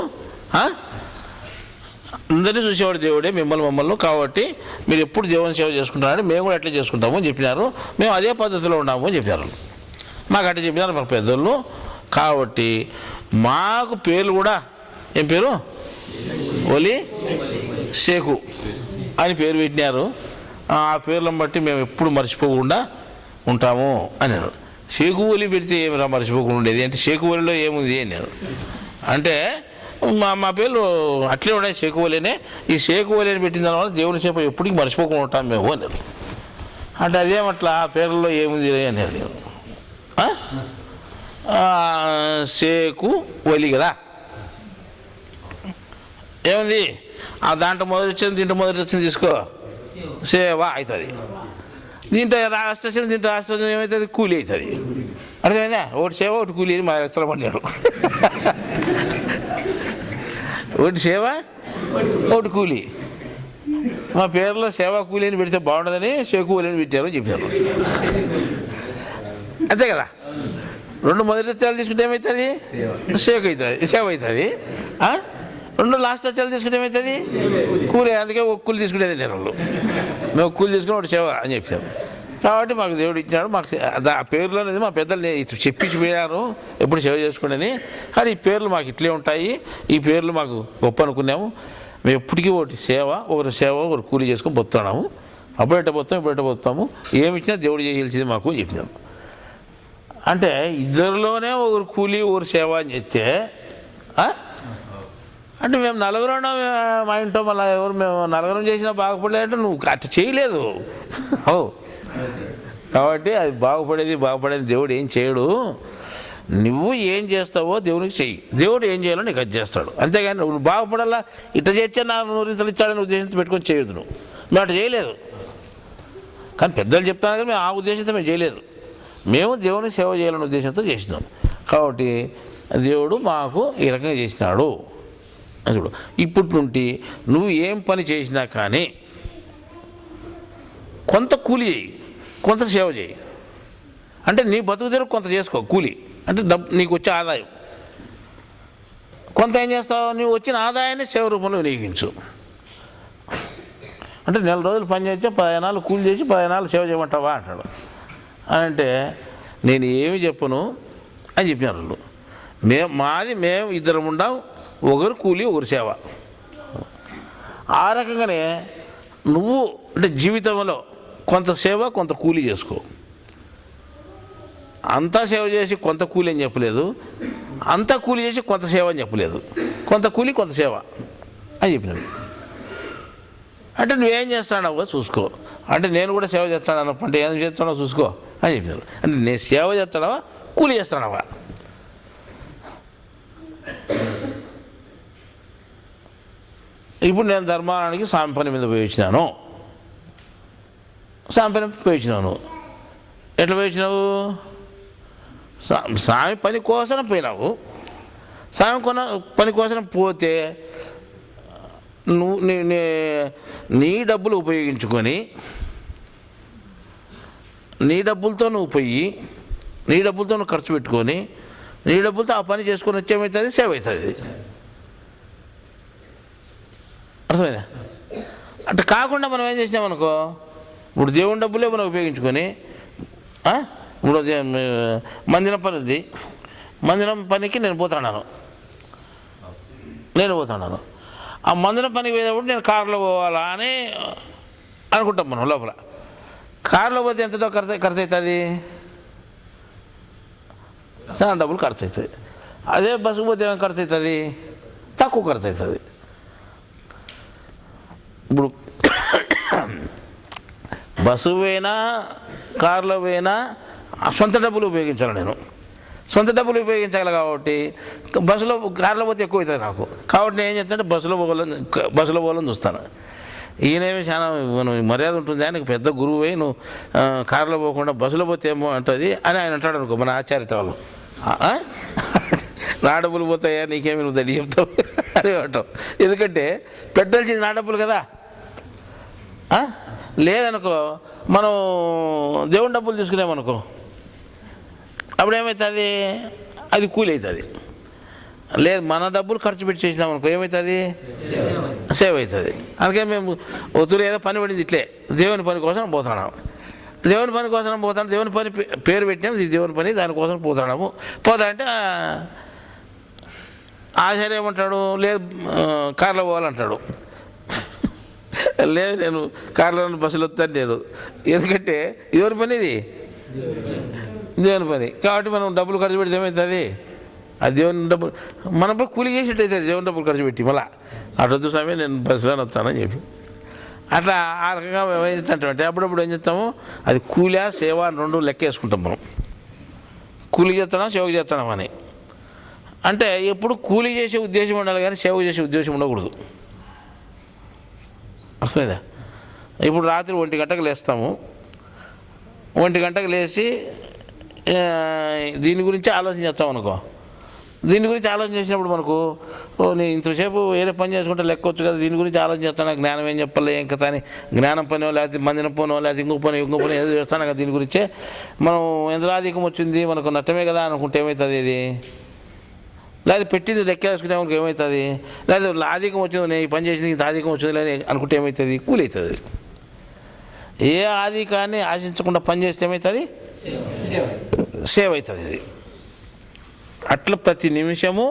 అందరినీ చూసేవాడు దేవుడే మమ్మల్ని, కాబట్టి మీరు ఎప్పుడు దేవుని సేవ చేసుకుంటారని మేము కూడా అట్లా చేసుకుంటాము అని చెప్పినారు. మేము అదే పద్ధతిలో ఉన్నాము అని చెప్పారు. మాకు అట్లా చెప్పినారు మా పెద్దోళ్ళు. కాబట్టి మాకు పేర్లు కూడా ఏం పేరు, ఒలి షేకు అని పేరు పెట్టినారు. ఆ పేర్లను బట్టి మేము ఎప్పుడు మర్చిపోకుండా ఉంటాము అన్నారు. షేకు ఒలి పెడితే ఏమిరా మర్చిపోకుండా ఉండేది అంటే, షేకు ఒలిలో ఏముంది అన్నారు. అంటే మా పేర్లు అట్లే ఉన్నాయి, షేకు ఒలినే. ఈ షేకు ఒలిని పెట్టిన తర్వాత దేవుని సేపు ఎప్పటికీ మర్చిపోకుండా ఉంటాం మేము అన్నారు. అంటే అదేమట్లా పేర్లలో ఏముంది అన్నారు. షేకు ఒలి కదా ఏముంది, ఆ దాంట్లో మొదటి వచ్చింది దీంట్లో మొదటి వచ్చింది తీసుకో, సేవ అవుతుంది. దీంట్లో రాష్ట్ర వచ్చింది దీంట్లో రాష్ట్ర ఏమవుతుంది, కూలీ అవుతుంది. అర్థమైందా, ఒకటి సేవ ఒకటి కూలీ మా ఇతర పడ్డాడు. ఒకటి సేవ ఒకటి కూలీ. మా పేరులో సేవా కూలీ అని పెడితే బాగుంటుందని షేకు కూలీ అని పెట్టారు చెప్పారు, అంతే కదా. రెండు మొదటి వచ్చాలు తీసుకుంటే ఏమవుతుంది, షేక్ అవుతుంది, సేవ అవుతుంది. రెండు లాస్ట్ వచ్చాలు తీసుకుంటే ఏమవుతుంది, కూలీ. అందుకే ఒక కూలి తీసుకునేది నేను వాళ్ళు, మేము కూలి తీసుకుని ఒకటి సేవ అని చెప్పారు. కాబట్టి మాకు దేవుడు ఇచ్చినాడు. మాకు ఆ పేర్లు అనేది మా పెద్దలు చెప్పించిపోయారు ఎప్పుడు సేవ చేసుకోండి. కానీ ఈ పేర్లు మాకు ఇట్లే ఉంటాయి, ఈ పేర్లు మాకు గొప్ప అనుకున్నాము. మేము ఎప్పటికీ ఒకటి సేవ ఒకరు కూలీ చేసుకొని పోతున్నాము. అప్పుడు ఎట్ట పోతాము, ఏమి ఇచ్చినా దేవుడు చేయాల్సింది మాకు చెప్పినాము. అంటే ఇద్దరిలోనే ఒకరు కూలీ ఒకరు సేవ అని చెప్తే, అంటే మేము నలుగురం మా ఇంట్లో మళ్ళీ ఎవరు మేము నలుగురం చేసినా బాగుపడలేదంటే నువ్వు అట్లా చేయలేదు. కాబట్టి అది బాగుపడేది దేవుడు ఏం చేయడు. నువ్వు ఏం చేస్తావో దేవునికి చెయ్యి, దేవుడు ఏం చేయాలో నీకు అది చేస్తాడు. అంతేగాని నువ్వు బాగుపడాలా ఇట్లా చేస్తే నాకు నూరింతలు ఇచ్చాడని ఉద్దేశంతో పెట్టుకొని చేయొద్దు. మేము అట్లా చేయలేదు. కానీ పెద్దలు చెప్తాను కానీ మేము ఆ ఉద్దేశంతో మేము చేయలేదు. మేము దేవుని సేవ చేయాలనే ఉద్దేశంతో చేసినాం. కాబట్టి దేవుడు మాకు ఈ రకంగా చేసినాడు. చూడు, ఇప్పటి నుండి నువ్వు ఏం పని చేసినా కానీ కొంత కూలి చేయి, కొంత సేవ చేయి. అంటే నీ బతుకు తెరకు కొంత చేసుకో కూలి, అంటే నీకు వచ్చే ఆదాయం కొంత ఏం చేస్తావు, నువ్వు వచ్చిన ఆదాయాన్ని సేవ రూపంలో వినియోగించు. అంటే నెల రోజులు పని చేస్తే 15 నాళ్ళు కూలి చేసి 15 నాళ్ళు సేవ చేయమంటావా అంటాడు. అంటే నేను ఏమి చెప్పను అని చెప్పినారు వాళ్ళు. మేము ఇద్దరం ఉండాం, ఒకరు కూలి ఒకరు సేవ. ఆ రకంగానే నువ్వు అంటే జీవితంలో కొంత సేవ కొంత కూలి చేసుకో. అంతా సేవ చేసి కొంత కూలి అని చెప్పలేదు, అంతా కూలి చేసి కొంత సేవ అని చెప్పలేదు. కొంత కూలి కొంత సేవ అని చెప్పినాడు. అంటే నువ్వేం చేస్తాడవో చూసుకో. అంటే నేను కూడా సేవ చేస్తాను అన్నప్పుడు ఏం చేస్తాడో చూసుకో అని చెప్పినాడు. అంటే నేను సేవ చేస్తాడవా కూలి చేస్తాడవా? ఇప్పుడు నేను ధర్మానికి స్వామి పని మీద పోయించినాను. స్వామి పని పోయించినాను. ఎట్లా పోయించినావు? స్వామి పని కోసం పోయినావు. స్వామి పని కోసం పోతే నువ్వు నీ డబ్బులు ఉపయోగించుకొని నీ డబ్బులతో నువ్వు పోయి నీ డబ్బులతో నువ్వు ఖర్చు పెట్టుకొని నీ డబ్బులతో ఆ పని చేసుకొని వచ్చేమవుతుంది, సేవ్ అవుతుంది. అర్థమైందా? అంటే కాకుండా మనం ఏం చేసినామనుకో, ఇప్పుడు దేవుని డబ్బులే మనం ఉపయోగించుకొని ఇప్పుడు మందిరం పని ఉంది, మందిరం పనికి నేను పోతున్నాను. ఆ మందిరం పనికి పోయేటప్పుడు నేను కారులో పోవాలా అని అనుకుంటాం మనం లోపల. కారులో పోతే ఎంతతో ఖర్చు అవుతుంది? చాలా డబ్బులు ఖర్చు అవుతుంది. అదే బస్సుకు పోతే ఏమైనా ఖర్చు అవుతుంది? తక్కువ ఖర్చు అవుతుంది. ఇప్పుడు బస్సు పోయినా కారులో పోయినా సొంత డబ్బులు ఉపయోగించాలి. నేను సొంత డబ్బులు ఉపయోగించాలి కాబట్టి బస్సులో కార్లో పోతే ఎక్కువ అవుతుంది నాకు. కాబట్టి నేను ఏం చేస్తానంటే బస్సులో పోవాలని చూస్తాను. ఈయనేమి చాలా మర్యాద ఉంటుంది, ఆయనకు పెద్ద గురువు నువ్వు కారులో పోకుండా బస్సులో పోతే ఏమో అంటుంది అని ఆయన అంటాడు అనుకో, మన ఆచార్య వాళ్ళు. నా డబ్బులు పోతాయా నీకేమి నువ్వు దండి చెప్తావు అని అంటావు. ఎందుకంటే పెట్టాల్సింది నా డబ్బులు కదా. లేదనుకో మనం దేవుని డబ్బులు తీసుకునేమనుకో అప్పుడు ఏమవుతుంది, అది కూలి అవుతుంది. లేదు మన డబ్బులు ఖర్చు పెట్టి చేసినామనుకో ఏమవుతుంది, సేవ్ అవుతుంది. అందుకే మేము ఒత్తులు ఏదో పని పడింది ఇట్లే దేవుని పని కోసం పోతున్నాం. దేవుని పని కోసం పోతాను, దేవుని పని పేరు పెట్టినాము, ఇది దేవుని పని, దానికోసం పోతున్నాము. పోతా అంటే ఆచార్య ఏమంటాడు, లేదు కార్లో పోవాలంటాడు. లేదు నేను కార్లో బస్సులో వస్తాను నేను, ఎందుకంటే ఎవరి పని ఇది, దేవుని పని. కాబట్టి మనం డబ్బులు ఖర్చు పెడితే ఏమవుతుంది, అది దేవుని డబ్బులు మనపై కూలి చేసేట్టు అవుతుంది. దేవుని డబ్బులు ఖర్చు పెట్టి మళ్ళీ అటొద్దు సమయం నేను బస్సులో వస్తానని చెప్పి అట్లా ఆ రకంగా మేము ఏం చేస్తామంటే అప్పుడప్పుడు ఏం చేస్తాము, అది కూలి సేవ అని రెండు లెక్క వేసుకుంటాం మనం. కూలి చేస్తున్నాం, సేవ చేస్తున్నాం అని. అంటే ఎప్పుడు కూలి చేసే ఉద్దేశం ఉండాలి కానీ సేవ చేసే ఉద్దేశం ఉండకూడదు. అర్థమైందా? ఇప్పుడు రాత్రి 1 గంటకు లేస్తాము, 1 గంటకు లేచి దీని గురించి ఆలోచన చేస్తాం అనుకో. దీని గురించి ఆలోచన చేసినప్పుడు మనకు నేను ఇంతసేపు వేరే పని చేసుకుంటే లెక్కొచ్చు కదా, దీని గురించి ఆలోచన చేస్తాను, నాకు జ్ఞానం ఏం చెప్పాలి ఏం కదా అని జ్ఞానం పనో లేకపోతే మందిన పోనో లేకపోతే ఇంకో పని ఏదో చేస్తాను కదా. దీని గురించే మనం యంత్రాధికం వచ్చింది మనకు నష్టమే కదా అనుకుంటే ఏమవుతుంది, ఇది లేదా పెట్టింది లెక్క వేసుకుంటే మనకు ఏమవుతుంది, లేదా ఆధికం వచ్చింది నేను ఈ పని చేసింది ఇంత ఆధికం వచ్చింది లేని అనుకుంటే ఏమవుతుంది, కూలి అవుతుంది. ఏ ఆధికాన్ని ఆశించకుండా పని చేస్తే ఏమవుతుంది, సేవ్ అవుతుంది. ఇది అట్లా ప్రతి నిమిషము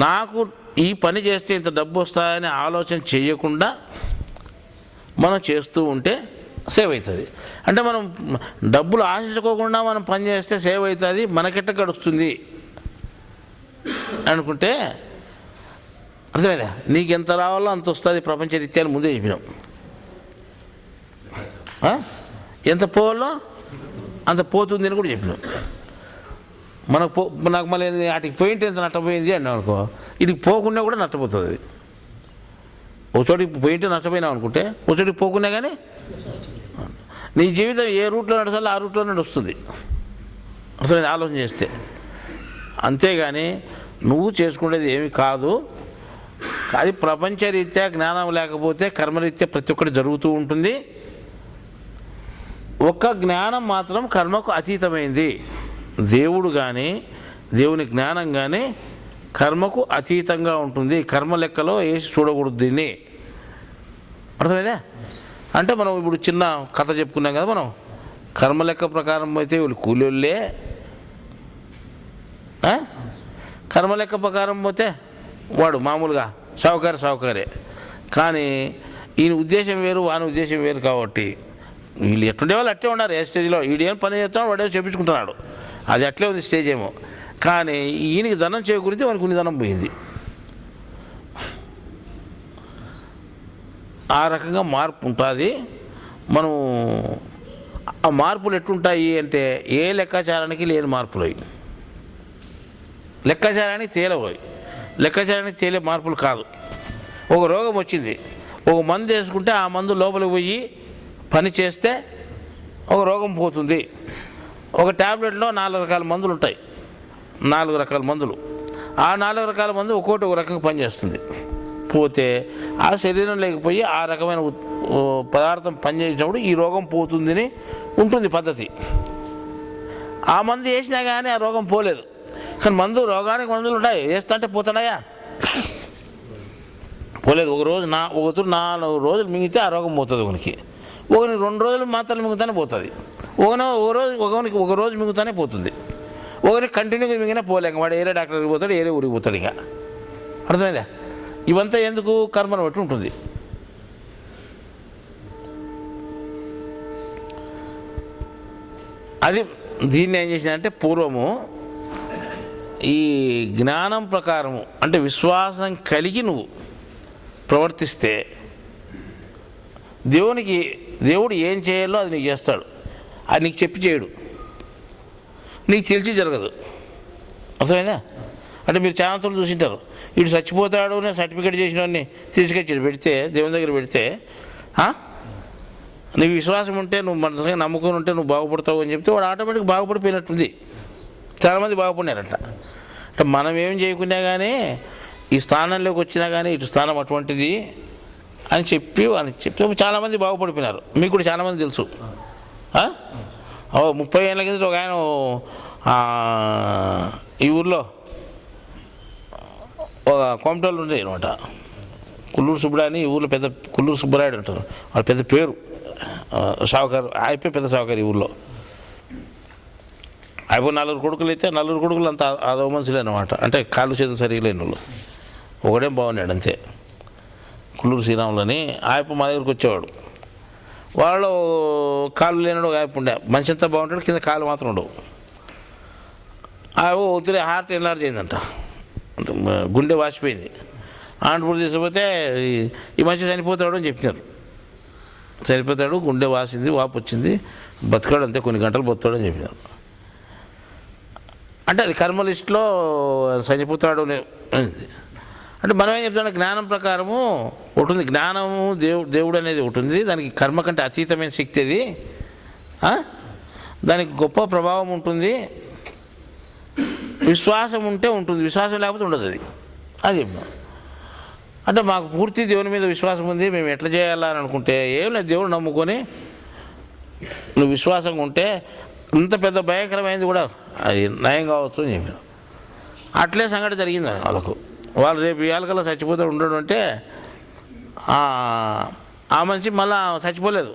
నాకు ఈ పని చేస్తే ఇంత డబ్బు వస్తాయని ఆలోచన చేయకుండా మనం చేస్తూ ఉంటే సేవ్ అవుతుంది. అంటే మనం డబ్బులు ఆశించుకోకుండా మనం పని చేస్తే సేవ్ అవుతుంది, మనకెట్ట గడుస్తుంది అనుకుంటే అర్థమైందా? నీకు ఎంత రావాలో అంత వస్తుంది ప్రపంచ రీత్యాలు ముందే చెప్పినాం. ఎంత పోవాలో అంత పోతుంది అని కూడా చెప్పినాం. నాకు మళ్ళీ వాటికి పోయింటే ఎంత నష్టపోయింది అన్నాం అనుకో, ఇది పోకుండా కూడా నష్టపోతుంది. ఒక చోటికి పోయింటే నష్టపోయినావు అనుకుంటే ఒక చోటికి పోకున్నా కానీ నీ జీవితం ఏ రూట్లో నడచాలో ఆ రూట్లో నడుస్తుంది. అసలు ఆలోచన చేస్తే అంతేగాని నువ్వు చేసుకునేది ఏమి కాదు. అది ప్రపంచరీత్యా జ్ఞానం లేకపోతే కర్మరీత్యా ప్రతి ఒక్కటి జరుగుతూ ఉంటుంది. ఒక్క జ్ఞానం మాత్రం కర్మకు అతీతమైంది. దేవుడు కానీ దేవుని జ్ఞానం కానీ కర్మకు అతీతంగా ఉంటుంది. కర్మ లెక్కలో వేసి చూడకూడదు దీన్ని. అర్థమైందా? అంటే మనం ఇప్పుడు చిన్న కథ చెప్పుకున్నాం కదా, మనం కర్మ లెక్క ప్రకారం అయితే వీళ్ళు కూలీళ్ళే, కర్మ లెక్క ప్రకారం పోతే వాడు మామూలుగా సావుకారే. కానీ ఈయన ఉద్దేశం వేరు వాని ఉద్దేశం వేరు కాబట్టి వీళ్ళు ఎట్టుండే వాళ్ళు అట్టే ఉన్నారు. ఏ స్టేజ్లో ఈడేం పని చేస్తున్నాడు వాడేమో చెప్పించుకుంటున్నాడు, అది అట్లే ఉంది స్టేజ్ ఏమో. కానీ ఈయనకి ధనం చేకూరితే వానికి కొన్ని ధనం పోయింది. ఆ రకంగా మార్పు ఉంటుంది. మనం ఆ మార్పులు ఎట్లుంటాయి అంటే ఏ లెక్కాచారానికి లేని మార్పులు అవి. లెక్కాచారానికి తేలబోయి లెక్కాచారానికి తేలే మార్పులు కాదు. ఒక రోగం వచ్చింది, ఒక మందు వేసుకుంటే ఆ మందు లోపలికి పోయి పని చేస్తే ఒక రోగం పోతుంది. ఒక ట్యాబ్లెట్లో 4 రకాల మందులు ఉంటాయి, 4 రకాల మందులు. ఆ 4 రకాల మందు ఒక్కోటి ఒక రకంగా పనిచేస్తుంది. పోతే ఆ శరీరం లేకపోయి ఆ రకమైన పదార్థం పనిచేసినప్పుడు ఈ రోగం పోతుందని ఉంటుంది పద్ధతి. ఆ మందు వేసినా కానీ ఆ రోగం పోలేదు. కానీ రోగానికి మందులు ఉంటాయి, వేస్తా అంటే పోతాడాయా? పోలేదు. ఒక 4 రోజులు మింగితే ఆ రోగం పోతుంది. ఒకనికి 2 రోజులు మాత్రం మింగుతానే పోతుంది. ఒక రోజు మింగుతానే పోతుంది. ఒకరికి కంటిన్యూగా మింగినా పోలేక వాడు ఏరే డాక్టర్కి పోతాడు, ఏరే ఊరికి పోతాడు. ఇక అర్థమైందా? ఇవంతా ఎందుకు? కర్మను బట్టి ఉంటుంది. అది దీన్ని ఏం చేసిందంటే పూర్వము ఈ జ్ఞానం ప్రకారము అంటే విశ్వాసం కలిగి నువ్వు ప్రవర్తిస్తే దేవుడు ఏం చేయాలో అది నీకు చేస్తాడు. అది నీకు చెప్పి చేయడు, నీకు తెలిసి జరగదు. అర్థమైందా? అంటే మీరు చాలా తోడు చూసింటారు, ఇటు చచ్చిపోతాడు నేను సర్టిఫికేట్ చేసిన వాడిని తీసుకొచ్చి పెడితే దేవుని దగ్గర పెడితే నీకు విశ్వాసం ఉంటే నువ్వు మనసుగా నమ్ముకొని ఉంటే నువ్వు బాగుపడతావు అని చెప్తే వాడు ఆటోమేటిక్గా బాగుపడిపోయినట్టుంది. చాలామంది బాగుపడినారట. అంటే మనం ఏం చేయకున్నా కానీ ఈ స్థానంలోకి వచ్చినా కానీ ఇటు స్థానం అటువంటిది అని చెప్తే చాలామంది బాగుపడిపోయినారు. మీకు కూడా చాలామంది తెలుసు. 30 ఏళ్ళ కింద ఒక ఆయన ఈ ఊర్లో ఒక కోమటోళ్ళు ఉండే అనమాట, కుల్లూరు సుబ్బరాయుడు అని. ఈ ఊళ్ళో పెద్ద కుల్లూరు సుబ్బరాయుడు అంటారు, వాళ్ళ పెద్ద పేరు. షావుకారు అయిపోయి పెద్ద షావుకారు ఈ ఊళ్ళో. అయిపోయి 4 కొడుకులు అయితే 4 కొడుకులు అంతా అదో మనుషులే అనమాట. అంటే కాళ్ళు చేతులు సరిగా లేని వాళ్ళు. ఒకడే బాగున్నాడు అంతే, కుల్లూరు శ్రీరాములని. ఆయప్ప మా దగ్గరికి వచ్చేవాడు. వాళ్ళు కాళ్ళు లేనాడు ఒక ఆయప్ప ఉండే. మనిషి అంతా బాగుంటాడు, కింద కాళ్ళు మాత్రం ఉండవు. ఒత్తిడి హార్ట్ ఎన్లార్జ్ అయిందంట, అంటే గుండె వాసిపోయింది. ఆంటపూడి తీసుకుపోతే ఈ మనిషి చనిపోతాడు అని చెప్పినారు. చనిపోతాడు, గుండె వాసింది, వాపు వచ్చింది, బతకాడు అంతే, కొన్ని గంటలు బతుతాడు అని చెప్పినారు. అంటే అది కర్మ లిస్టులో చనిపోతాడు అంటే మనం ఏం చెప్తాం, జ్ఞానం ప్రకారము ఉంటుంది. జ్ఞానము దేవుడు అనేది ఉంటుంది, దానికి కర్మ కంటే అతీతమైన శక్తి అది. దానికి గొప్ప ప్రభావం ఉంటుంది. విశ్వాసం ఉంటే ఉంటుంది, విశ్వాసం లేకపోతే ఉండదు అది చెప్పాం. అంటే మాకు పూర్తి దేవుని మీద విశ్వాసం ఉంది, మేము ఎట్లా చేయాలని అనుకుంటే ఏం లేదు, దేవుడు నమ్ముకొని నువ్వు విశ్వాసంగా ఉంటే ఇంత పెద్ద భయంకరమైనది కూడా అది నయం కావచ్చు అని చెప్పాను. అట్లే సంఘటన జరిగింది వాళ్ళకు. వాళ్ళు రేపు ఇవాళకల్లా చచ్చిపోతాడు ఉండడం అంటే ఆ మనిషి మళ్ళీ చచ్చిపోలేదు.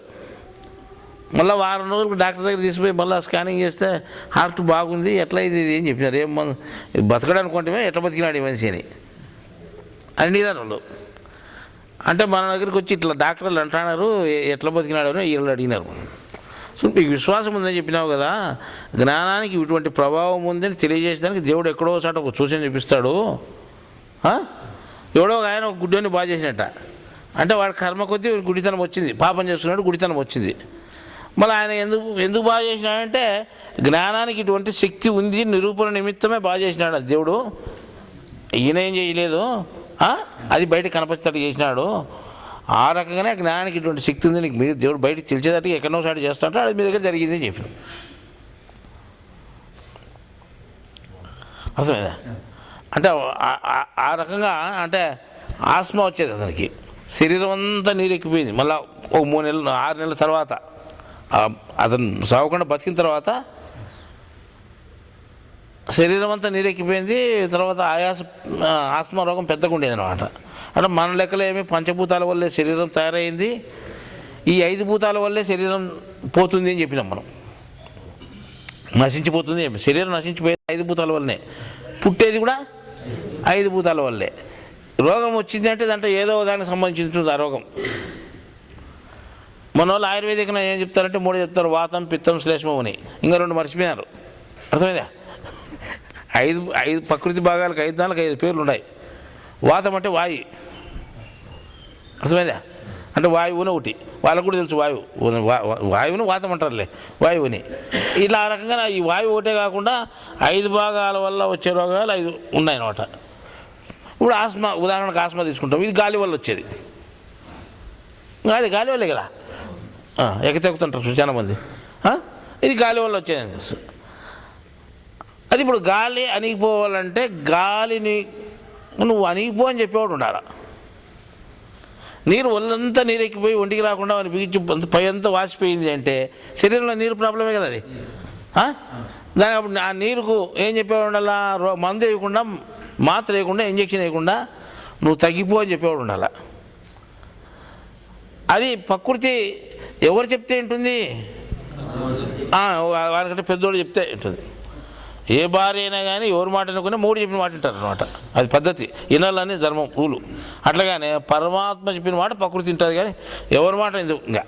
మళ్ళీ వారం రోజులకు డాక్టర్ దగ్గర తీసుకుపోయి మళ్ళీ స్కానింగ్ చేస్తే హార్ట్ బాగుంది, ఎట్లా ఇది ఏం చెప్పినారు, ఏం బతకడనుకుంటే ఎట్లా బతికినాడు ఈ మనిషి అని అడిగినారు వాళ్ళు. అంటే మన దగ్గరికి వచ్చి ఇట్లా డాక్టర్లు అంటున్నారు ఎట్లా బతికినాడు అని వీళ్ళు అడిగినారు. సో మీకు విశ్వాసం ఉందని చెప్పినావు కదా, జ్ఞానానికి ఇటువంటి ప్రభావం ఉందని తెలియజేసేదానికి దేవుడు ఎక్కడో చోట ఒక సూచన చూపిస్తాడు. ఎవడో ఒక ఆయన ఒక గుడ్డోని బాగా చేసినట్ట, అంటే వాడి కర్మ కొద్దీ గుడితనం వచ్చింది, పాపం చేస్తున్నాడు, గుడితనం వచ్చింది. మళ్ళీ ఆయన ఎందుకు బాగా చేసినాడంటే జ్ఞానానికి ఇటువంటి శక్తి ఉంది నిరూపణ నిమిత్తమే బాగా చేసినాడు అది దేవుడు. ఈయన ఏం చేయలేదు, అది బయట కనపరిచేటట్టు చేసినాడు. ఆ రకంగానే జ్ఞానానికి ఇటువంటి శక్తి ఉంది, నీకు మీరు దేవుడు బయటకు తెలిసేటట్టు ఎక్కడో సాటి చేస్తా అంటే అది మీ దగ్గర జరిగింది అని చెప్పి అర్థమైందా? అంటే ఆ రకంగా అంటే ఆస్మా వచ్చేది అతనికి, శరీరం అంతా నీరెక్కిపోయింది. మళ్ళీ ఒక 3 నెలలు 6 నెలల తర్వాత అతను సాగకుండా బతికిన తర్వాత శరీరం అంతా నీరెక్కిపోయింది. తర్వాత ఆస్మా రోగం పెద్దగా ఉండేది అనమాట. అంటే మన లెక్కలో ఏమి పంచభూతాల వల్లే శరీరం తయారైంది, ఈ 5 భూతాల వల్లే శరీరం పోతుంది అని చెప్పినాం మనం. నశించిపోతుంది, శరీరం నశించిపోయేది 5 భూతాల వల్లనే, పుట్టేది కూడా 5 భూతాల వల్లే. రోగం వచ్చింది అంటే దాంట్లో ఏదో దానికి సంబంధించి ఉంటుంది ఆ రోగం. మన వాళ్ళు ఆయుర్వేదికన ఏం చెప్తారంటే 3 చెప్తారు, వాతం, పిత్తం, శ్లేష్మం అని. ఇంకా 2 మర్చిపోయినారు. అర్థమైందా? 5 ప్రకృతి భాగాలకు 5 పేర్లు ఉన్నాయి. వాతం అంటే వాయు, అర్థమైందా? అంటే వాయువుని ఒకటి, వాళ్ళకు కూడా తెలుసు వాయువుని వాతం అంటారులే, వాయువుని. ఇలా ఆ రకంగా ఈ వాయువు ఒకటే కాకుండా 5 భాగాల వల్ల వచ్చే రోగాలు 5 ఉన్నాయన్నమాట. ఇప్పుడు ఆస్మా, ఉదాహరణకు ఆస్మా తీసుకుంటాం, ఇది గాలి వల్ల వచ్చేది. అది గాలి వల్లే కదా, ఎగతెగుతుంటారు చాలా మంది. ఇది గాలి వల్ల వచ్చేది తెలుసు. అది ఇప్పుడు గాలి అణిగిపోవాలంటే గాలిని నువ్వు అణిగిపో అని చెప్పేవాడు ఉండాలి. నీరు ఒళ్ళంతా నీరెక్కిపోయి ఒంటికి రాకుండా అని బిగించి పై అంతా వాసిపోయింది అంటే శరీరంలో నీరు ప్రాబ్లమే కదా అది. దాని అప్పుడు ఆ నీరుకు ఏం చెప్పేవాడు ఉండాలా, మందు వేయకుండా, మాత్ర వేయకుండా, ఇంజక్షన్ వేయకుండా నువ్వు తగ్గిపో అని చెప్పేవాడు ఉండాలి. అది ప్రకృతి ఎవరు చెప్తే ఉంటుంది, వారికంటే పెద్దోడు చెప్తే ఉంటుంది. ఏ భార్య అయినా కానీ ఎవరి మాట అనుకున్నా 3 చెప్పిన మాట వింటారు అనమాట. అది పద్ధతి, వినాలని ధర్మం, రూలు. అట్లాగానే పరమాత్మ చెప్పిన మాట ప్రకృతి తింటుంది, కానీ ఎవరి మాట ఎందుకు ఇంకా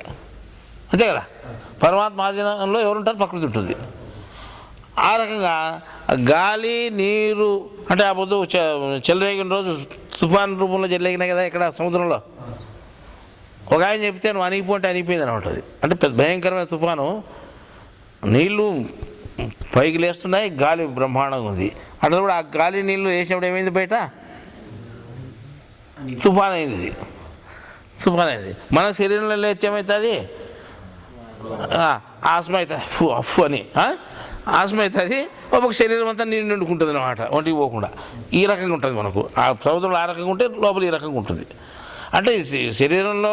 అంతే కదా. పరమాత్మ ఆధీనంలో ఎవరుంటారు, ప్రకృతి ఉంటుంది. ఆ రకంగా గాలి, నీరు అంటే ఆ పొద్దు చెలరేగిన రోజు తుఫాన్ రూపంలో చెలరేగినాయి కదా ఇక్కడ సముద్రంలో. ఒక ఆయన చెప్తే నువ్వు అణిగిపోతే అణిగిపోయింది అనమాట. అది అంటే పెద్ద భయంకరమైన తుఫాను, నీళ్ళు పైకి లేస్తున్నాయి, గాలి బ్రహ్మాండంగా ఉంది. అట్లా కూడా ఆ గాలి నీళ్ళు వేసినప్పుడు ఏమైంది, బయట తుఫాన్ అయింది. తుఫాన్ అయింది. మన శరీరంలో లేచి ఏమవుతుంది, ఆస్మ అవుతుంది, అఫ్ అని ఆస్మ అవుతుంది. ఒక శరీరం అంతా నీళ్ళు నిండుకుంటుంది అన్నమాట, ఒంటికి పోకుండా. ఈ రకంగా ఉంటుంది మనకు. ఆ సముద్రంలో ఆ రకంగా ఉంటే లోపల ఈ రకంగా ఉంటుంది. అంటే శరీరంలో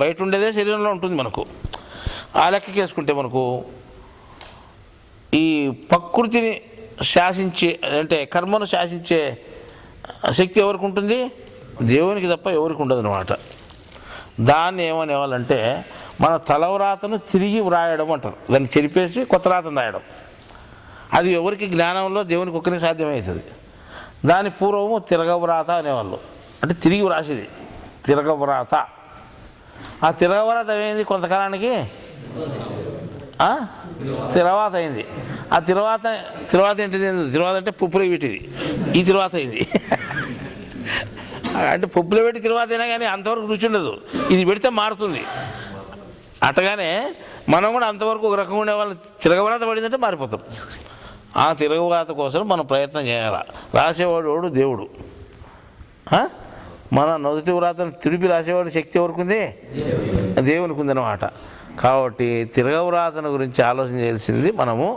బయట ఉండేదే శరీరంలో ఉంటుంది మనకు. ఆ లెక్కకి వేసుకుంటే మనకు ఈ ప్రకృతిని శాసించే, అంటే కర్మను శాసించే శక్తి ఎవరికి ఉంటుంది, దేవునికి తప్ప ఎవరికి ఉండదు అన్నమాట. దాన్ని ఏమనేవాళ్ళంటే మన తలవరాతను తిరిగి వ్రాయడం అంటారు. దాన్ని చెరిపేసి కొత్త రాతను రాయడం. అది ఎవరికి జ్ఞానంలో దేవునికి ఒక్కరికి సాధ్యమవుతుంది. దాని పూర్వము తిరగవ్రాత అనేవాళ్ళు. అంటే తిరిగి వ్రాసేది తిరగవ్రాత. ఆ తిరగవ్రాత ఏమైంది, కొంతకాలానికి తిరవాత అయింది. ఆ తిరవాత ఏంటిది, తిరవాత అంటే పుప్పులో పెట్టింది. ఈ తిరవాత అయింది. అంటే పప్పులో పెట్టి తిరువాత అయినా కానీ అంతవరకు రుచి ఉండదు. ఇది పెడితే మారుతుంది. అట్టగానే మనం కూడా అంతవరకు ఒక రకంగా ఉండే వాళ్ళు తిరగవ్రాత పడిందంటే మారిపోతాం. ఆ తిరగవ్రాత కోసం మనం ప్రయత్నం చేయాలి. రాసేవాడు దేవుడు. మన నొదటి వ్రాతను తిరిపి రాసేవాడు శక్తి ఎవరికి ఉంది, దేవునికి ఉందన్నమాట. కాబట్టి తిరగవ్రాతను గురించి ఆలోచన చేయాల్సింది మనము.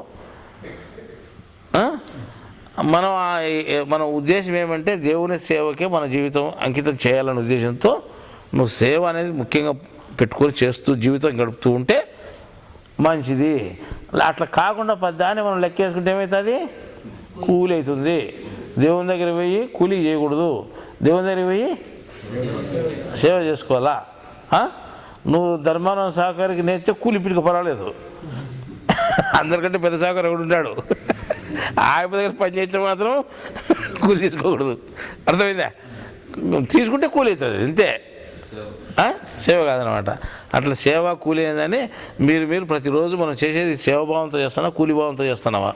మన ఉద్దేశం ఏమంటే దేవుని సేవకే మన జీవితం అంకితం చేయాలనే ఉద్దేశంతో నువ్వు సేవ అనేది ముఖ్యంగా పెట్టుకొని చేస్తూ జీవితం గడుపుతూ ఉంటే మంచిది. అట్లా కాకుండా దాన్ని మనం లెక్కేసుకుంటే ఏమవుతుంది, కూలి అవుతుంది. దేవుని దగ్గర పోయి కూలీ చేయకూడదు, దేవుని దగ్గర పోయి సేవ చేసుకోవాలా. నువ్వు ధర్మానం సహకారికి నేర్చే కూలి పిడికి పర్వాలేదు, అందరికంటే పెద్ద సహకారం ఎవడు ఉంటాడు. ఆయన దగ్గర పని చేస్తే మాత్రం కూలి తీసుకోకూడదు. అర్థమైందా? తీసుకుంటే కూలి అవుతుంది అంతే, సేవ కాదనమాట. అట్లా సేవ కూలి అయిందని మీరు ప్రతిరోజు మనం చేసేది సేవభావంతో చేస్తున్నా, కూలిభావంతో చేస్తున్నావా?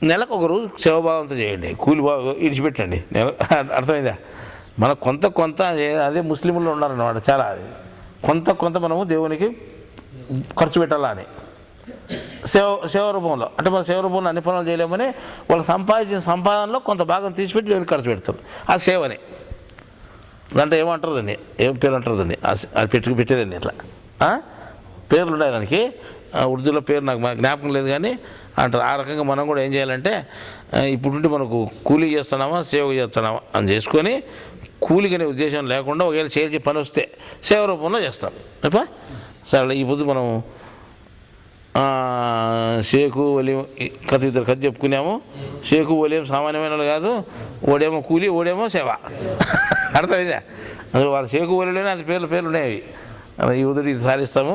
నెలకు ఒక రోజు సేవభావంతో చేయండి, కూలిభావం ఇడిచిపెట్టండి. అర్థమైందా? మన కొంత అదే ముస్లింలు ఉన్నారన్నమాట చాలా. కొంత మనము దేవునికి ఖర్చు పెట్టాలా అని సేవ రూపంలో. అంటే మన సేవ రూపంలో అన్ని పనులు చేయలేమని వాళ్ళు సంపాదించిన సంపాదనలో కొంత భాగం తీసిపెట్టి దేవునికి ఖర్చు పెడతారు. ఆ సేవని దాంట్లో ఏమంటారు, దాన్ని ఏం పేరు అంటారు, దాన్ని అది పెట్టేదండి. ఇట్లా పేర్లు ఉన్నాయి దానికి. ఉర్దూలో పేరు నాకు జ్ఞాపకం లేదు కానీ అంటారు. ఆ రకంగా మనం కూడా ఏం చేయాలంటే ఇప్పుడు మనకు కూలీ చేస్తున్నామా సేవ చేస్తున్నామా అని చేసుకొని కూలికనే ఉద్దేశం లేకుండా ఒకవేళ చేసే పని వస్తే సేవ రూపంలో చేస్తాం. సరే ఈ పొద్దు మనం షేకు వలీం ఇద్దరు కథ చెప్పుకున్నాము. షేకు వలీం సామాన్యమైన వాళ్ళు కాదు, ఓడేమో కూలి ఓడేమో సేవ. అర్థమైందా? అసలు వాళ్ళ షేకు వలీలోనే అది పేర్లు ఉన్నాయి. ఈ ఉదయం ఇది సాధిస్తాము.